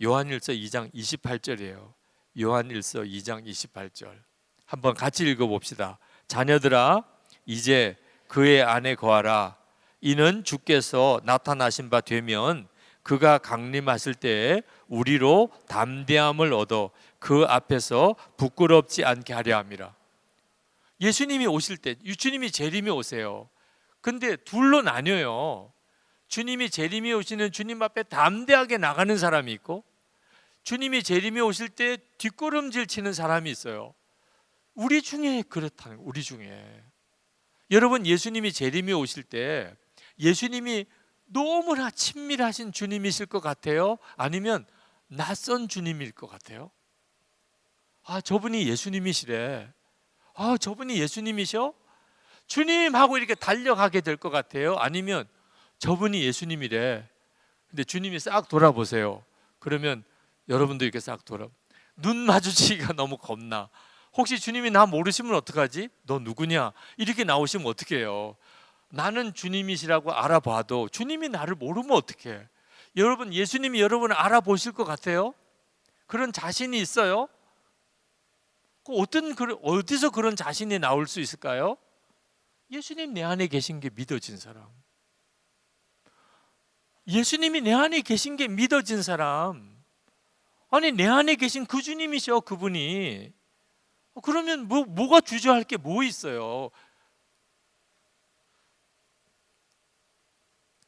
Speaker 1: 요한일서 2장 28절이에요. 요한일서 2장 28절 한번 같이 읽어봅시다. 자녀들아 이제 그의 안에 거하라. 이는 주께서 나타나신 바 되면 그가 강림하실 때에 우리로 담대함을 얻어 그 앞에서 부끄럽지 않게 하려 함이라. 예수님이 오실 때, 주님이 재림에 오세요. 근데 둘로 나뉘어요. 주님이 재림에 오시는 주님 앞에 담대하게 나가는 사람이 있고, 주님이 재림에 오실 때 뒷걸음질 치는 사람이 있어요. 우리 중에 그렇다는 거예요. 우리 중에. 여러분, 예수님이 재림에 오실 때 예수님이 너무나 친밀하신 주님이실 것 같아요? 아니면 낯선 주님일 것 같아요? 아, 저분이 예수님이시래. 아, 저분이 예수님이셔? 주님 하고 이렇게 달려가게 될 것 같아요? 아니면 저분이 예수님이래. 근데 주님이 싹 돌아보세요. 그러면 여러분도 이렇게 싹 눈 마주치기가 너무 겁나. 혹시 주님이 나 모르시면 어떡하지? 너 누구냐? 이렇게 나오시면 어떡해요? 나는 주님이시라고 알아봐도 주님이 나를 모르면 어떡해? 여러분, 예수님이 여러분을 알아보실 것 같아요? 그런 자신이 있어요? 어디서 그런 자신이 나올 수 있을까요? 예수님 내 안에 계신 게 믿어진 사람. 예수님이 내 안에 계신 게 믿어진 사람. 아니, 내 안에 계신 그 주님이셔, 그분이. 그러면 뭐가 주저할 게 뭐 있어요?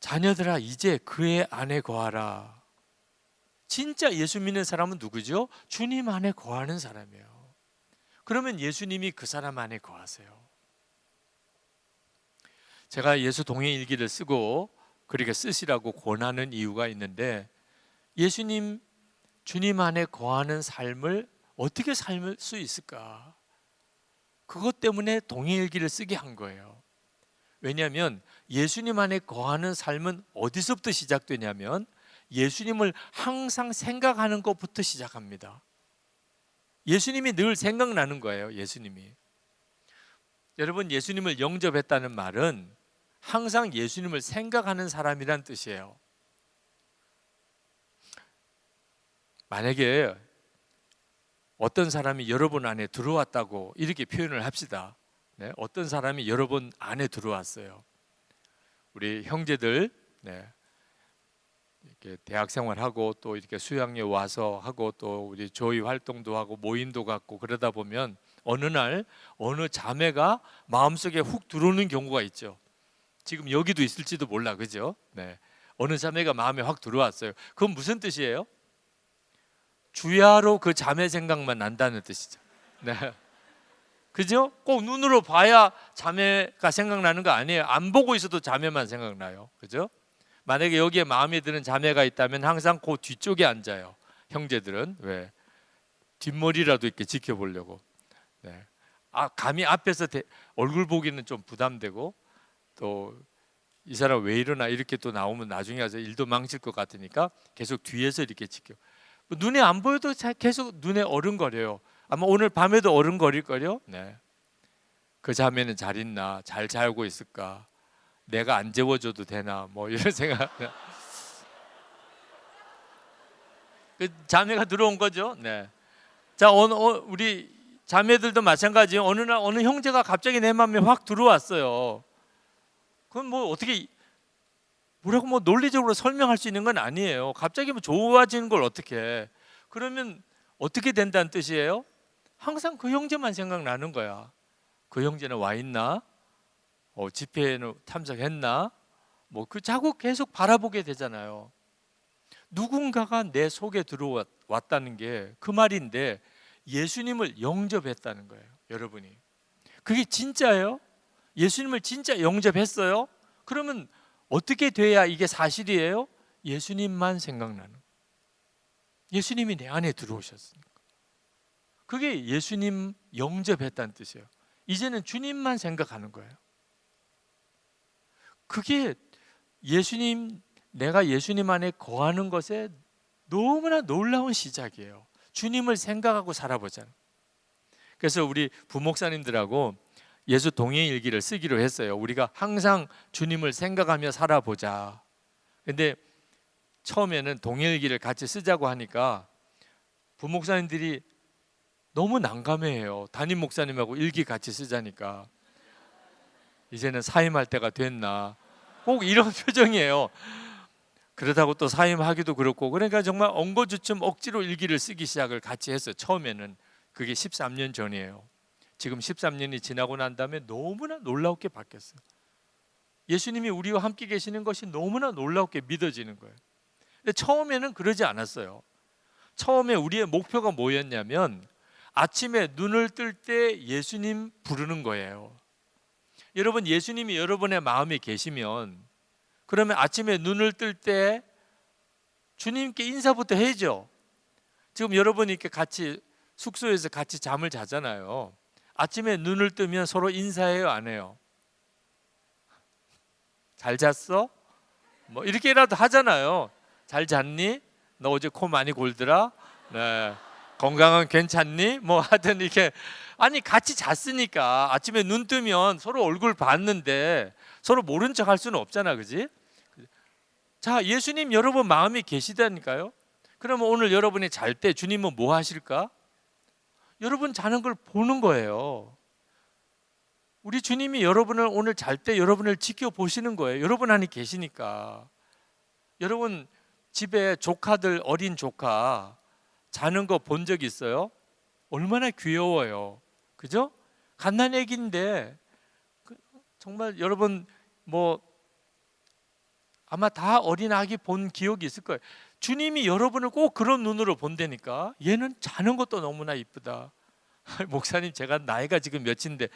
Speaker 1: 자녀들아 이제 그의 안에 거하라. 진짜 예수 믿는 사람은 누구죠? 주님 안에 거하는 사람이에요. 그러면 예수님이 그 사람 안에 거하세요. 제가 예수 동행일기를 쓰고 그렇게 쓰시라고 권하는 이유가 있는데, 예수님 주님 안에 거하는 삶을 어떻게 살 수 있을까? 그것 때문에 동행일기를 쓰게 한 거예요. 왜냐하면 예수님 안에 거하는 삶은 어디서부터 시작되냐면 예수님을 항상 생각하는 것부터 시작합니다. 예수님이 늘 생각나는 거예요. 예수님이. 여러분, 예수님을 영접했다는 말은 항상 예수님을 생각하는 사람이란 뜻이에요. 만약에 어떤 사람이 여러분 안에 들어왔다고 이렇게 표현을 합시다. 네, 어떤 사람이 여러분 안에 들어왔어요. 우리 형제들, 네, 이렇게 대학 생활하고 또 이렇게 수양회 와서 하고 또 우리 조의 활동도 하고 모임도 갖고 그러다 보면 어느 날 어느 자매가 마음속에 훅 들어오는 경우가 있죠. 지금 여기도 있을지도 몰라, 그죠? 네, 어느 자매가 마음에 확 들어왔어요. 그건 무슨 뜻이에요? 주야로 그 자매 생각만 난다는 뜻이죠. 네, 그죠? 꼭 눈으로 봐야 자매가 생각나는 거 아니에요. 안 보고 있어도 자매만 생각나요. 그죠? 만약에 여기에 마음에 드는 자매가 있다면 항상 그 뒤쪽에 앉아요. 형제들은 왜? 뒷머리라도 이렇게 지켜보려고. 네. 감히 앞에서 얼굴 보기는 좀 부담되고 또 이 사람 왜 이러나 이렇게 또 나오면 나중에 가서 일도 망칠 것 같으니까 계속 뒤에서 이렇게 지켜. 눈에 안 보여도 계속 눈에 어른거려요. 아마 오늘 밤에도 어른거릴걸요. 네. 그 자매는 잘 있나, 잘 자고 있을까, 내가 안 재워줘도 되나, 뭐 이런 생각. 그 자매가 들어온 거죠. 네. 자, 우리 자매들도 마찬가지예요. 어느 날 어느 형제가 갑자기 내 마음에 확 들어왔어요. 그건 뭐 어떻게 뭐라고 뭐 논리적으로 설명할 수 있는 건 아니에요. 갑자기 뭐 좋아지는 걸 어떻게 해? 그러면 어떻게 된다는 뜻이에요? 항상 그 형제만 생각나는 거야. 그 형제는 와 있나? 집회에는 참석했나? 뭐 그 자꾸 계속 바라보게 되잖아요. 누군가가 내 속에 들어왔다는 게 그 말인데 예수님을 영접했다는 거예요. 여러분이 그게 진짜예요? 예수님을 진짜 영접했어요? 그러면 어떻게 돼야 이게 사실이에요? 예수님만 생각나는 거예요. 예수님이 내 안에 들어오셨으니까. 그게 예수님 영접했다는 뜻이에요. 이제는 주님만 생각하는 거예요. 그게 예수님, 내가 예수님 안에 거하는 것에 너무나 놀라운 시작이에요. 주님을 생각하고 살아보자는. 그래서 우리 부목사님들하고 예수 동행일기를 쓰기로 했어요. 우리가 항상 주님을 생각하며 살아보자. 근데 처음에는 동행일기를 같이 쓰자고 하니까 부목사님들이 너무 난감해해요. 담임 목사님하고 일기 같이 쓰자니까. 이제는 사임할 때가 됐나, 꼭 이런 표정이에요. 그러다고 또 사임하기도 그렇고, 그러니까 정말 엉거주춤 억지로 일기를 쓰기 시작을 같이 했어요. 처음에는. 그게 13년 전이에요. 지금 13년이 지나고 난 다음에 너무나 놀랍게 바뀌었어요. 예수님이 우리와 함께 계시는 것이 너무나 놀랍게 믿어지는 거예요. 근데 처음에는 그러지 않았어요. 처음에 우리의 목표가 뭐였냐면 아침에 눈을 뜰 때 예수님 부르는 거예요. 여러분, 예수님이 여러분의 마음에 계시면 그러면 아침에 눈을 뜰 때 주님께 인사부터 해야죠. 지금 여러분이 이렇게 같이 숙소에서 같이 잠을 자잖아요. 아침에 눈을 뜨면 서로 인사해요, 안 해요? 잘 잤어? 뭐 이렇게라도 하잖아요. 잘 잤니? 너 어제 코 많이 골더라? 네. 건강은 괜찮니? 뭐 하여튼 이렇게, 아니 같이 잤으니까 아침에 눈 뜨면 서로 얼굴 봤는데 서로 모른 척 할 수는 없잖아, 그지? 자, 예수님 여러분 마음에 계시다니까요. 그러면 오늘 여러분이 잘 때 주님은 뭐 하실까? 여러분 자는 걸 보는 거예요. 우리 주님이 여러분을 오늘 잘 때 여러분을 지켜보시는 거예요. 여러분 안에 계시니까. 여러분 집에 조카들, 어린 조카 자는 거 본 적 있어요? 얼마나 귀여워요. 그죠? 갓난 애기인데 정말 여러분 뭐 아마 다 어린 아기 본 기억이 있을 거예요. 주님이 여러분을 꼭 그런 눈으로 본다니까. 얘는 자는 것도 너무나 이쁘다. 목사님, 제가 나이가 지금 몇인데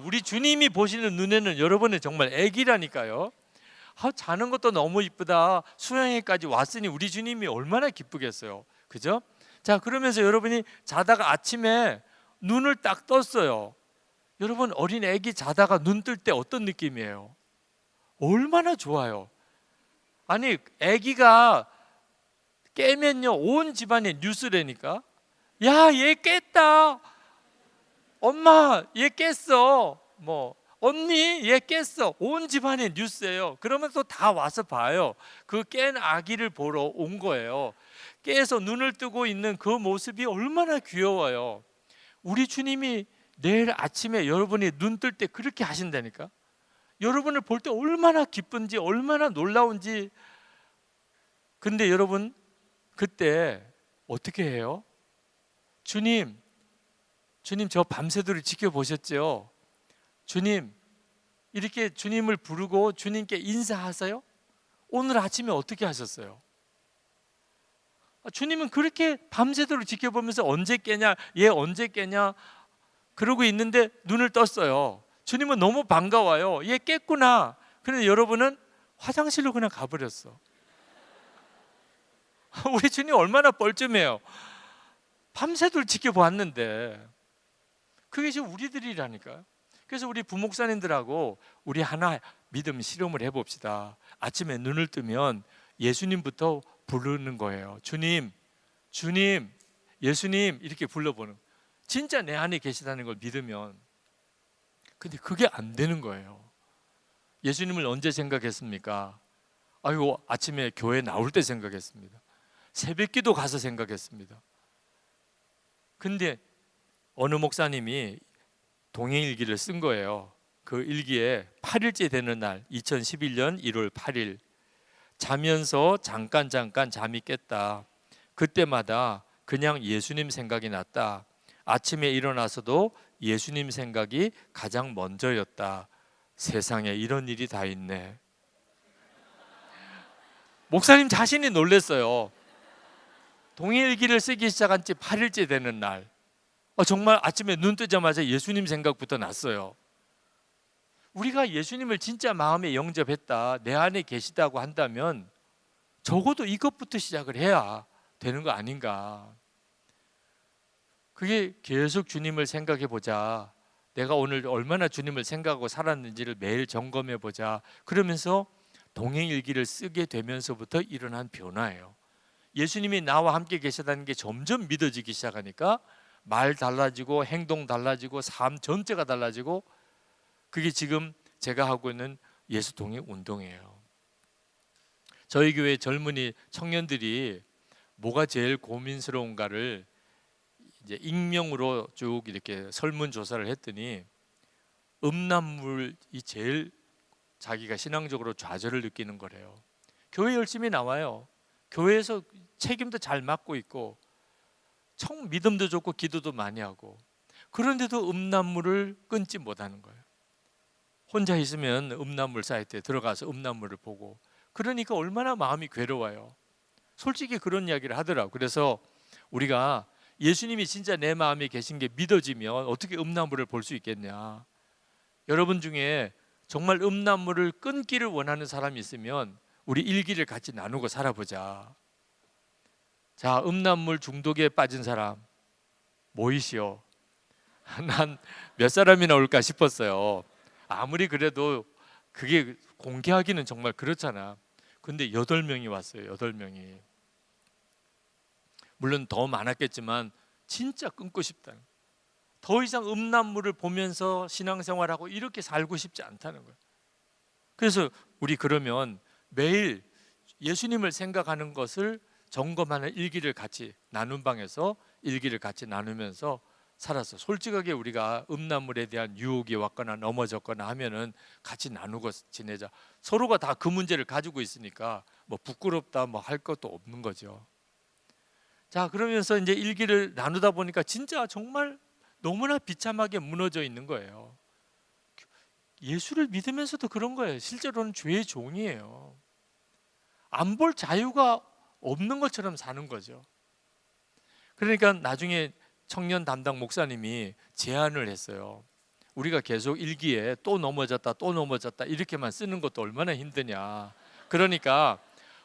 Speaker 1: 우리 주님이 보시는 눈에는 여러분은 정말 애기라니까요. 자는 것도 너무 이쁘다. 수영회까지 왔으니 우리 주님이 얼마나 기쁘겠어요. 그죠? 자, 그러면서 여러분이 자다가 아침에 눈을 딱 떴어요. 여러분, 어린 애기 자다가 눈 뜰 때 어떤 느낌이에요? 얼마나 좋아요. 아니, 애기가 깨면요 온 집안에 뉴스라니까. 야, 얘 깼다. 엄마, 얘 깼어. 뭐 언니, 얘 깼어. 온 집안에 뉴스예요. 그러면 또 다 와서 봐요. 그 깬 아기를 보러 온 거예요. 깨서 눈을 뜨고 있는 그 모습이 얼마나 귀여워요. 우리 주님이 내일 아침에 여러분이 눈 뜰 때 그렇게 하신다니까. 여러분을 볼 때 얼마나 기쁜지, 얼마나 놀라운지. 근데 여러분 그때 어떻게 해요? 주님 저 밤새도록 지켜보셨죠? 주님, 이렇게 주님을 부르고 주님께 인사하세요? 오늘 아침에 어떻게 하셨어요? 주님은 그렇게 밤새도록 지켜보면서 언제 깨냐, 얘 언제 깨냐 그러고 있는데 눈을 떴어요. 주님은 너무 반가워요. 얘 깼구나. 그런데 여러분은 화장실로 그냥 가버렸어. 우리 주님 얼마나 뻘쭘해요. 밤새도록 지켜보았는데. 그게 지금 우리들이라니까요. 그래서 우리 부목사님들하고 우리 하나 믿음 실험을 해봅시다. 아침에 눈을 뜨면 예수님부터 부르는 거예요. 주님, 주님, 예수님 이렇게 불러보는, 진짜 내 안에 계시다는 걸 믿으면. 근데 그게 안 되는 거예요. 예수님을 언제 생각했습니까? 아이고, 아침에 교회 나올 때 생각했습니다. 새벽기도 가서 생각했습니다. 근데 어느 목사님이 동행일기를 쓴 거예요. 그 일기에 8일째 되는 날, 2011년 1월 8일, 자면서 잠깐 잠이 깼다. 그때마다 그냥 예수님 생각이 났다. 아침에 일어나서도 예수님 생각이 가장 먼저였다. 세상에 이런 일이 다 있네. 목사님 자신이 놀랐어요. 동일기를 쓰기 시작한 지 8일째 되는 날, 정말 아침에 눈 뜨자마자 예수님 생각부터 났어요. 우리가 예수님을 진짜 마음에 영접했다, 내 안에 계시다고 한다면 적어도 이것부터 시작을 해야 되는 거 아닌가. 그게 계속 주님을 생각해 보자, 내가 오늘 얼마나 주님을 생각하고 살았는지를 매일 점검해 보자, 그러면서 동행일기를 쓰게 되면서부터 일어난 변화예요. 예수님이 나와 함께 계시다는 게 점점 믿어지기 시작하니까 말 달라지고 행동 달라지고 삶 전체가 달라지고, 그게 지금 제가 하고 있는 예수 동행 운동이에요. 저희 교회 젊은이 청년들이 뭐가 제일 고민스러운가를 이제 익명으로 쭉 이렇게 설문조사를 했더니 음란물이 제일 자기가 신앙적으로 좌절을 느끼는 거래요. 교회 열심히 나와요. 교회에서 책임도 잘 맡고 있고 청 믿음도 좋고 기도도 많이 하고, 그런데도 음란물을 끊지 못하는 거예요. 혼자 있으면 음란물 사이트에 들어가서 음란물을 보고, 그러니까 얼마나 마음이 괴로워요. 솔직히 그런 이야기를 하더라고요. 그래서 우리가 예수님이 진짜 내 마음에 계신 게 믿어지면 어떻게 음란물을 볼 수 있겠냐. 여러분 중에 정말 음란물을 끊기를 원하는 사람이 있으면 우리 일기를 같이 나누고 살아보자. 자, 음란물 중독에 빠진 사람 모이시오. 난 몇 사람이 나올까 싶었어요. 아무리 그래도 그게 공개하기는 정말 그렇잖아. 근데 8명이 왔어요. 8명이. 물론 더 많았겠지만 진짜 끊고 싶다. 더 이상 음란물을 보면서 신앙생활하고 이렇게 살고 싶지 않다는 거예요. 그래서 우리 그러면 매일 예수님을 생각하는 것을 점검하는 일기를 같이 나눈 방에서 일기를 같이 나누면서 살았어. 솔직하게 우리가 음란물에 대한 유혹이 왔거나 넘어졌거나 하면은 같이 나누고 지내자. 서로가 다 그 문제를 가지고 있으니까 뭐 부끄럽다 뭐 할 것도 없는 거죠. 자, 그러면서 이제 일기를 나누다 보니까 진짜 정말 너무나 비참하게 무너져 있는 거예요. 예수를 믿으면서도 그런 거예요. 실제로는 죄의 종이에요. 안 볼 자유가 없는 것처럼 사는 거죠. 그러니까 나중에 청년 담당 목사님이 제안을 했어요. 우리가 계속 일기에 또 넘어졌다 또 넘어졌다 이렇게만 쓰는 것도 얼마나 힘드냐. 그러니까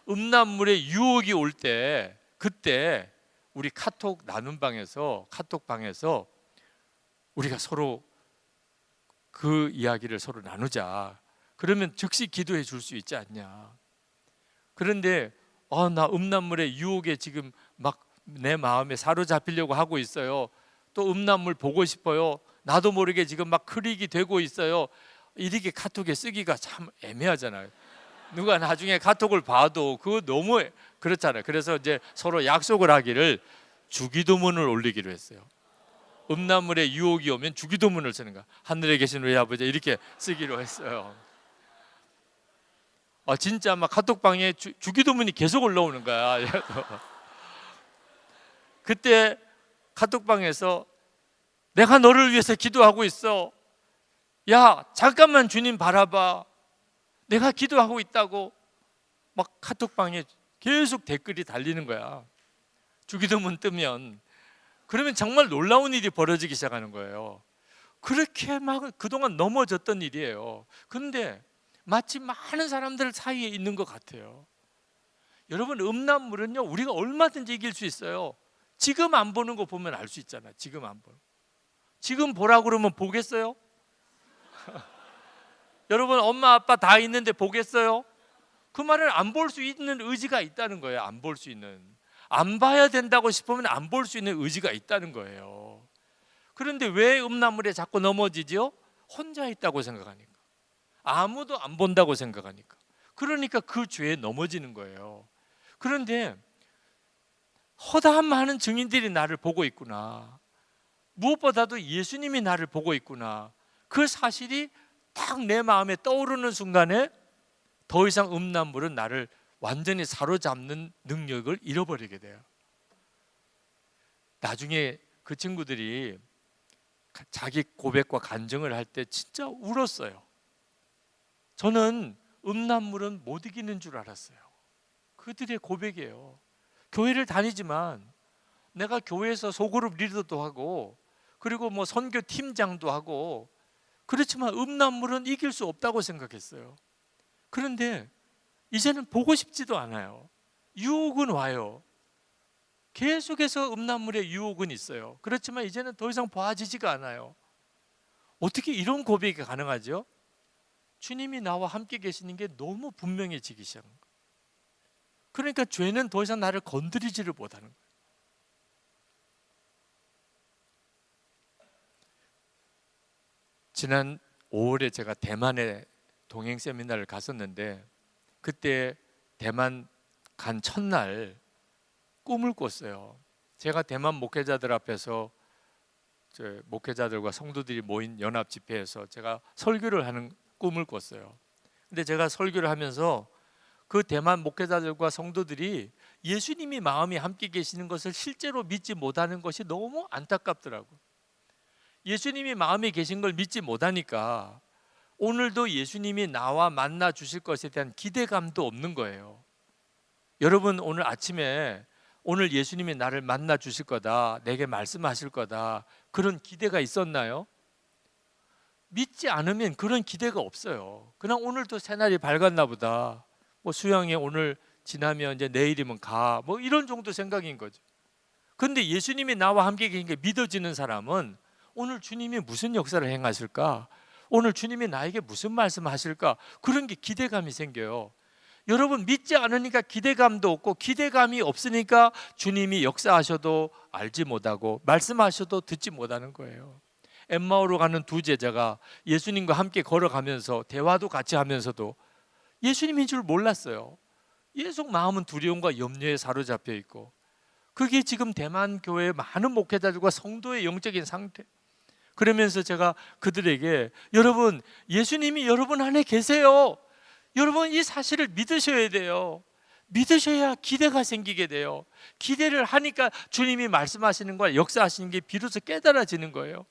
Speaker 1: 음란물의 유혹이 올 때, 그때 우리 카톡 나눔 방에서, 카톡 방에서 우리가 서로 그 이야기를 서로 나누자. 그러면 즉시 기도해 줄 수 있지 않냐. 그런데 나 음란물의 유혹에 지금 막 내 마음에 사로잡히려고 하고 있어요. 또 음란물 보고 싶어요. 나도 모르게 지금 막 클릭이 되고 있어요. 이렇게 카톡에 쓰기가 참 애매하잖아요. 누가 나중에 카톡을 봐도 그거 너무 그렇잖아요. 그래서 이제 서로 약속을 하기를 주기도문을 올리기로 했어요. 음란물의 유혹이 오면 주기도문을 쓰는 거야. 하늘에 계신 우리 아버지 이렇게 쓰기로 했어요. 진짜 막 카톡방에 주기도문이 계속 올라오는 거야. 그때 카톡방에서 내가 너를 위해서 기도하고 있어. 야, 잠깐만 주님 바라봐. 내가 기도하고 있다고. 막 카톡방에 계속 댓글이 달리는 거야. 주기도문 뜨면. 그러면 정말 놀라운 일이 벌어지기 시작하는 거예요. 그렇게 막 그동안 넘어졌던 일이에요. 근데 마치 많은 사람들 사이에 있는 것 같아요. 여러분, 음란물은요 우리가 얼마든지 이길 수 있어요. 지금 안 보는 거 보면 알 수 있잖아요. 지금 안 보는. 지금 보라 그러면 보겠어요? 여러분 엄마 아빠 다 있는데 보겠어요? 그 말은 안 볼 수 있는 의지가 있다는 거예요. 안 볼 수 있는, 안 봐야 된다고 싶으면 안 볼 수 있는 의지가 있다는 거예요. 그런데 왜 음란물에 자꾸 넘어지죠? 혼자 있다고 생각하니까, 아무도 안 본다고 생각하니까, 그러니까 그 죄에 넘어지는 거예요. 그런데 허다한 많은 증인들이 나를 보고 있구나, 무엇보다도 예수님이 나를 보고 있구나, 그 사실이 딱 내 마음에 떠오르는 순간에 더 이상 음란물은 나를 완전히 사로잡는 능력을 잃어버리게 돼요. 나중에 그 친구들이 자기 고백과 간증을 할 때 진짜 울었어요. 저는 음란물은 못 이기는 줄 알았어요. 그들의 고백이에요. 교회를 다니지만 내가 교회에서 소그룹 리더도 하고 그리고 뭐 선교 팀장도 하고 그렇지만 음란물은 이길 수 없다고 생각했어요. 그런데 이제는 보고 싶지도 않아요. 유혹은 와요. 계속해서 음란물의 유혹은 있어요. 그렇지만 이제는 더 이상 봐지지가 않아요. 어떻게 이런 고백이 가능하죠? 주님이 나와 함께 계시는 게 너무 분명해지기 시작한 거예요. 그러니까 죄는 더 이상 나를 건드리지를 못하는 거예요. 지난 5월에 제가 대만에 동행 세미나를 갔었는데 그때 대만 간 첫날 꿈을 꿨어요. 제가 대만 목회자들 앞에서 목회자들과 성도들이 모인 연합 집회에서 제가 설교를 하는 꿈을 꿨어요. 근데 제가 설교를 하면서 그 대만 목회자들과 성도들이 예수님이 마음이 함께 계시는 것을 실제로 믿지 못하는 것이 너무 안타깝더라고요. 예수님이 마음에 계신 걸 믿지 못하니까 오늘도 예수님이 나와 만나 주실 것에 대한 기대감도 없는 거예요. 여러분 오늘 아침에 오늘 예수님이 나를 만나 주실 거다, 내게 말씀하실 거다, 그런 기대가 있었나요? 믿지 않으면 그런 기대가 없어요. 그냥 오늘도 새날이 밝았나 보다, 뭐 수영에 오늘 지나면 이제 내일이면 가, 뭐 이런 정도 생각인 거죠. 그런데 예수님이 나와 함께 계신 게 믿어지는 사람은 오늘 주님이 무슨 역사를 행하실까, 오늘 주님이 나에게 무슨 말씀하실까, 그런 게 기대감이 생겨요. 여러분 믿지 않으니까 기대감도 없고, 기대감이 없으니까 주님이 역사하셔도 알지 못하고 말씀하셔도 듣지 못하는 거예요. 엠마오로 가는 두 제자가 예수님과 함께 걸어가면서 대화도 같이 하면서도 예수님인 줄 몰랐어요. 계속 마음은 두려움과 염려에 사로잡혀 있고, 그게 지금 대만 교회의 많은 목회자들과 성도의 영적인 상태. 그러면서 제가 그들에게 여러분 예수님이 여러분 안에 계세요, 여러분 이 사실을 믿으셔야 돼요. 믿으셔야 기대가 생기게 돼요. 기대를 하니까 주님이 말씀하시는 걸, 역사하시는 게 비로소 깨달아지는 거예요.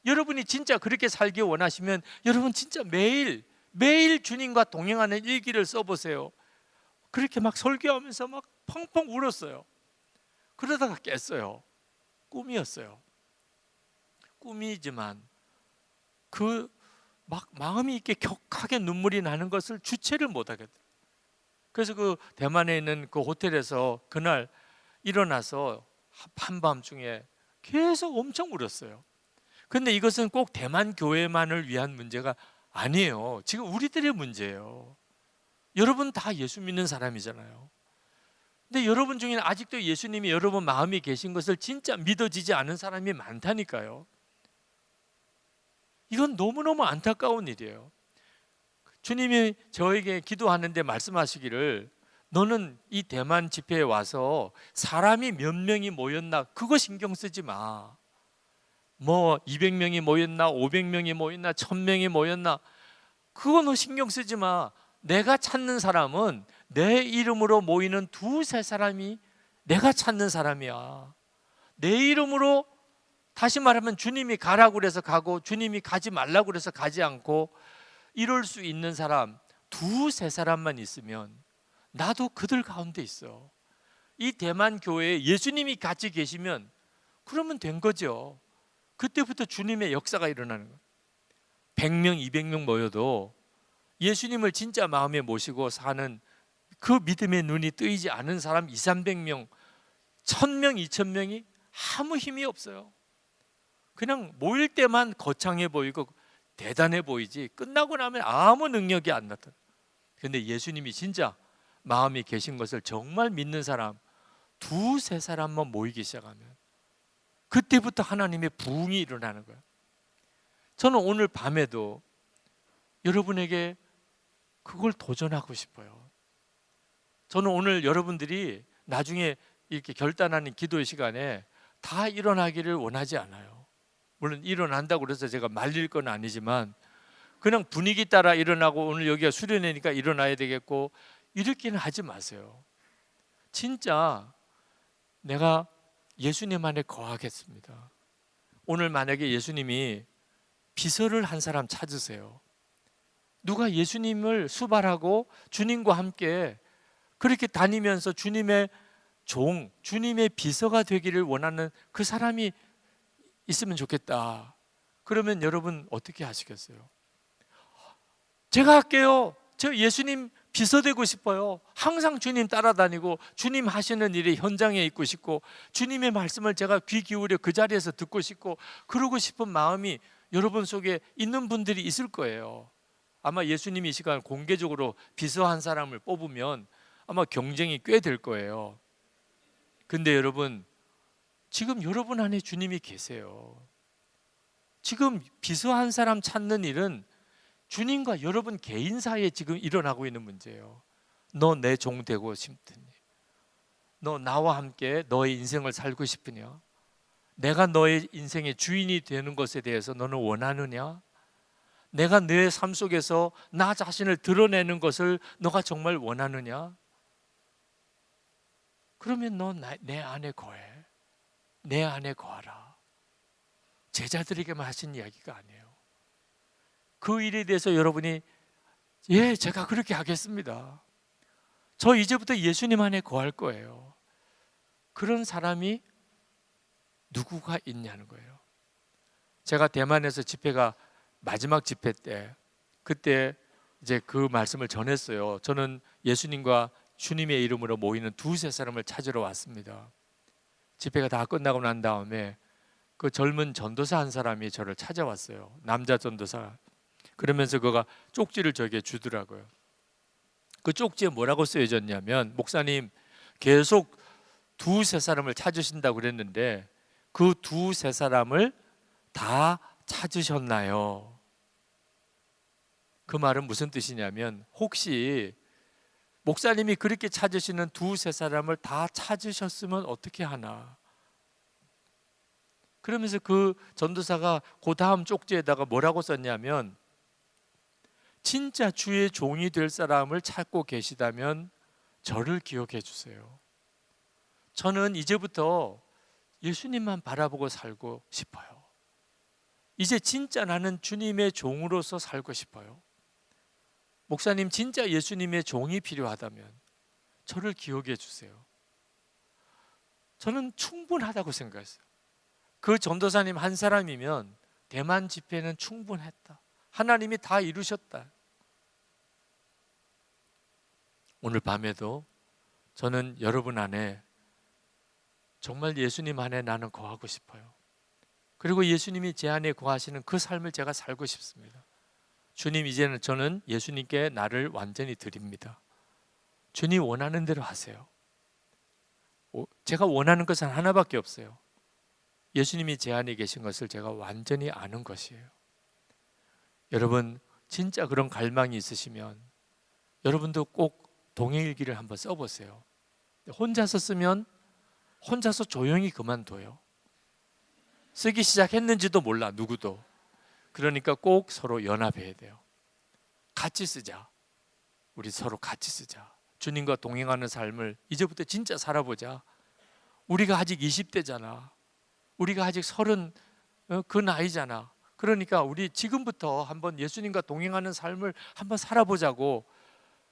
Speaker 1: 여러분이 진짜 그렇게 살기 원하시면 여러분 진짜 매일 주님과 동행하는 일기를 써보세요. 그렇게 막 설교하면서 막 펑펑 울었어요. 그러다가 깼어요. 꿈이었어요. 꿈이지만 그 막 마음이 이렇게 격하게 눈물이 나는 것을 주체를 못하겠더라고요. 그래서 그 대만에 있는 그 호텔에서 그날 일어나서 한밤중에 계속 엄청 울었어요. 근데 이것은 꼭 대만 교회만을 위한 문제가 아니에요. 지금 우리들의 문제예요. 여러분 다 예수 믿는 사람이잖아요. 근데 여러분 중에는 아직도 예수님이 여러분 마음에 계신 것을 진짜 믿어지지 않은 사람이 많다니까요. 이건 너무너무 안타까운 일이에요. 주님이 저에게 기도하는데 말씀하시기를 너는 이 대만 집회에 와서 사람이 몇 명이 모였나 그거 신경 쓰지 마. 뭐 200명이 모였나 500명이 모였나 1000명이 모였나 그거 너 신경 쓰지 마. 내가 찾는 사람은 내 이름으로 모이는 두세 사람이 내가 찾는 사람이야. 내 이름으로, 다시 말하면 주님이 가라고 그래서 가고 주님이 가지 말라고 그래서 가지 않고 이럴 수 있는 사람 두세 사람만 있으면 나도 그들 가운데 있어. 이 대만 교회에 예수님이 같이 계시면 그러면 된 거죠. 그때부터 주님의 역사가 일어나는 거예요. 100명 200명 모여도 예수님을 진짜 마음에 모시고 사는 그 믿음의 눈이 뜨이지 않은 사람 200~300명 1000명 2000명이 아무 힘이 없어요. 그냥 모일 때만 거창해 보이고 대단해 보이지 끝나고 나면 아무 능력이 안 나타나. 근데 예수님이 진짜 마음이 계신 것을 정말 믿는 사람 두세 사람만 모이기 시작하면 그때부터 하나님의 부흥이 일어나는 거예요. 저는 오늘 밤에도 여러분에게 그걸 도전하고 싶어요. 저는 오늘 여러분들이 나중에 이렇게 결단하는 기도의 시간에 다 일어나기를 원하지 않아요. 물론 일어난다고 그래서 제가 말릴 건 아니지만 그냥 분위기 따라 일어나고 오늘 여기가 수련회니까 일어나야 되겠고 이렇게는 하지 마세요. 진짜 내가 예수님 안에 거하겠습니다. 오늘 만약에 예수님이 비서를 한 사람 찾으세요. 누가 예수님을 수발하고 주님과 함께 그렇게 다니면서 주님의 종, 주님의 비서가 되기를 원하는 그 사람이 있으면 좋겠다. 그러면 여러분 어떻게 하시겠어요? 제가 할게요. 저 예수님 비서 되고 싶어요. 항상 주님 따라다니고 주님 하시는 일의 현장에 있고 싶고 주님의 말씀을 제가 귀 기울여 그 자리에서 듣고 싶고 그러고 싶은 마음이 여러분 속에 있는 분들이 있을 거예요. 아마 예수님이 이 시간 공개적으로 비서 한 사람을 뽑으면 아마 경쟁이 꽤 될 거예요. 근데 여러분, 지금 여러분 안에 주님이 계세요. 지금 비서 한 사람 찾는 일은 주님과 여러분 개인 사이에 지금 일어나고 있는 문제예요. 너 내 종 되고 싶으니? 너 나와 함께 너의 인생을 살고 싶으냐? 내가 너의 인생의 주인이 되는 것에 대해서 너는 원하느냐? 내가 내 삶 속에서 나 자신을 드러내는 것을 너가 정말 원하느냐? 그러면 너 내 안에 거해. 내 안에 거하라. 제자들에게만 하신 이야기가 아니에요. 그 일에 대해서 여러분이 예, 제가 그렇게 하겠습니다. 저 이제부터 예수님 안에 거할 거예요. 그런 사람이 누구가 있냐는 거예요. 제가 대만에서 집회가 마지막 집회 때 그때 이제 그 말씀을 전했어요. 저는 예수님과 주님의 이름으로 모이는 두세 사람을 찾으러 왔습니다. 집회가 다 끝나고 난 다음에 그 젊은 전도사 한 사람이 저를 찾아왔어요. 남자 전도사. 그러면서 그가 쪽지를 저에게 주더라고요. 그 쪽지에 뭐라고 쓰여졌냐면 목사님 계속 두세 사람을 찾으신다고 그랬는데 그 두세 사람을 다 찾으셨나요? 그 말은 무슨 뜻이냐면 혹시 목사님이 그렇게 찾으시는 두세 사람을 다 찾으셨으면 어떻게 하나? 그러면서 그 전도사가 그 다음 쪽지에다가 뭐라고 썼냐면 진짜 주의 종이 될 사람을 찾고 계시다면 저를 기억해 주세요. 저는 이제부터 예수님만 바라보고 살고 싶어요. 이제 진짜 나는 주님의 종으로서 살고 싶어요. 목사님 진짜 예수님의 종이 필요하다면 저를 기억해 주세요. 저는 충분하다고 생각했어요. 그 전도사님 한 사람이면 대만 집회는 충분했다. 하나님이 다 이루셨다. 오늘 밤에도 저는 여러분 안에 정말 예수님 안에 나는 거하고 싶어요. 그리고 예수님이 제 안에 거하시는 그 삶을 제가 살고 싶습니다. 주님 이제는 저는 예수님께 나를 완전히 드립니다. 주님 원하는 대로 하세요. 제가 원하는 것은 하나밖에 없어요. 예수님이 제 안에 계신 것을 제가 완전히 아는 것이에요. 여러분 진짜 그런 갈망이 있으시면 여러분도 꼭 동행일기를 한번 써보세요. 혼자서 쓰면 혼자서 조용히 그만둬요. 쓰기 시작했는지도 몰라 누구도. 그러니까 꼭 서로 연합해야 돼요. 같이 쓰자. 우리 서로 같이 쓰자. 주님과 동행하는 삶을 이제부터 진짜 살아보자. 우리가 아직 20대잖아. 우리가 아직 30 그 나이잖아. 그러니까 우리 지금부터 한번 예수님과 동행하는 삶을 한번 살아보자고.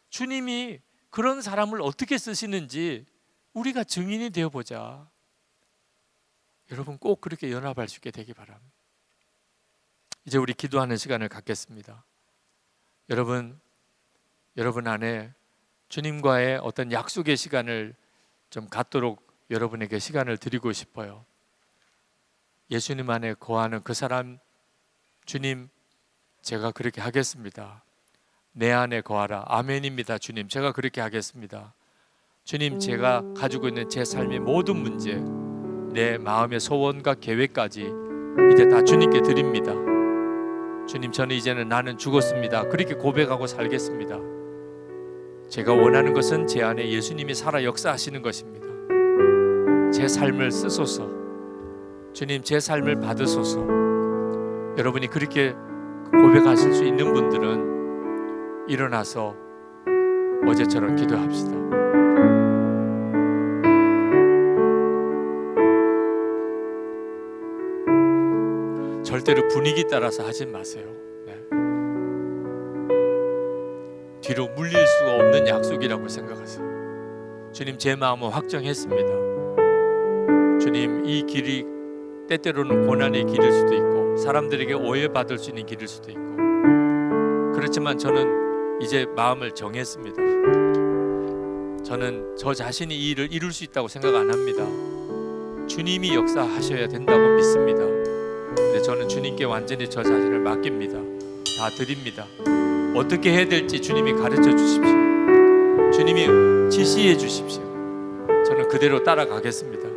Speaker 1: 주님이 그런 사람을 어떻게 쓰시는지 우리가 증인이 되어보자. 여러분 꼭 그렇게 연합할 수 있게 되기 바랍니다. 이제 우리 기도하는 시간을 갖겠습니다. 여러분 안에 주님과의 어떤 약속의 시간을 좀 갖도록 여러분에게 시간을 드리고 싶어요. 예수님 안에 거하는 그 사람, 주님 제가 그렇게 하겠습니다. 내 안에 거하라. 아멘입니다. 주님, 제가 그렇게 하겠습니다. 주님, 제가 가지고 있는 제 삶의 모든 문제, 내 마음의 소원과 계획까지 이제 다 주님께 드립니다. 주님, 저는 이제는 나는 죽었습니다. 그렇게 고백하고 살겠습니다. 제가 원하는 것은 제 안에 예수님이 살아 역사하시는 것입니다. 제 삶을 쓰소서. 주님, 제 삶을 받으소서. 여러분이 그렇게 고백하실 수 있는 분들은 일어나서 어제처럼 기도합시다. 절대로 분위기 따라서 하지 마세요. 네. 뒤로 물릴 수가 없는 약속이라고 생각하세요. 주님, 제 마음은 확정했습니다. 주님, 이 길이 때때로는 고난의 길일 수도 있고 사람들에게 오해받을 수 있는 길일 수도 있고, 그렇지만 저는 이제 마음을 정했습니다. 저는 저 자신이 이 일을 이룰 수 있다고 생각 안 합니다. 주님이 역사하셔야 된다고 믿습니다. 근데 저는 주님께 완전히 저 자신을 맡깁니다. 다 드립니다. 어떻게 해야 될지 주님이 가르쳐 주십시오. 주님이 지시해 주십시오. 저는 그대로 따라가겠습니다.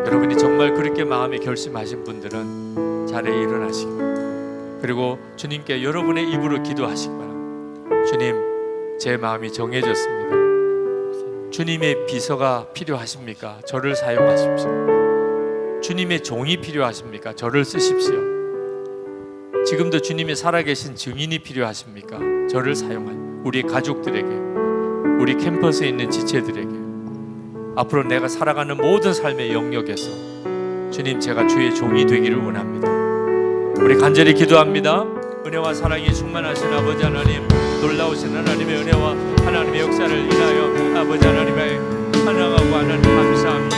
Speaker 1: 여러분이 정말 그렇게 마음에 결심하신 분들은 자리에 일어나시기 바랍니다. 그리고 주님께 여러분의 입으로 기도하시기 바랍니다. 주님, 제 마음이 정해졌습니다. 주님의 비서가 필요하십니까? 저를 사용하십시오. 주님의 종이 필요하십니까? 저를 쓰십시오. 지금도 주님이 살아계신 증인이 필요하십니까? 저를 사용하십시오. 우리 가족들에게, 우리 캠퍼스에 있는 지체들에게, 앞으로 내가 살아가는 모든 삶의 영역에서 주님, 제가 주의 종이 되기를 원합니다. 우리 간절히 기도합니다. 은혜와 사랑이 충만하신 아버지 하나님, 놀라우신 하나님의 은혜와 하나님의 역사를 인하여 아버지 하나님의 찬양하고 하나님 감사합니다.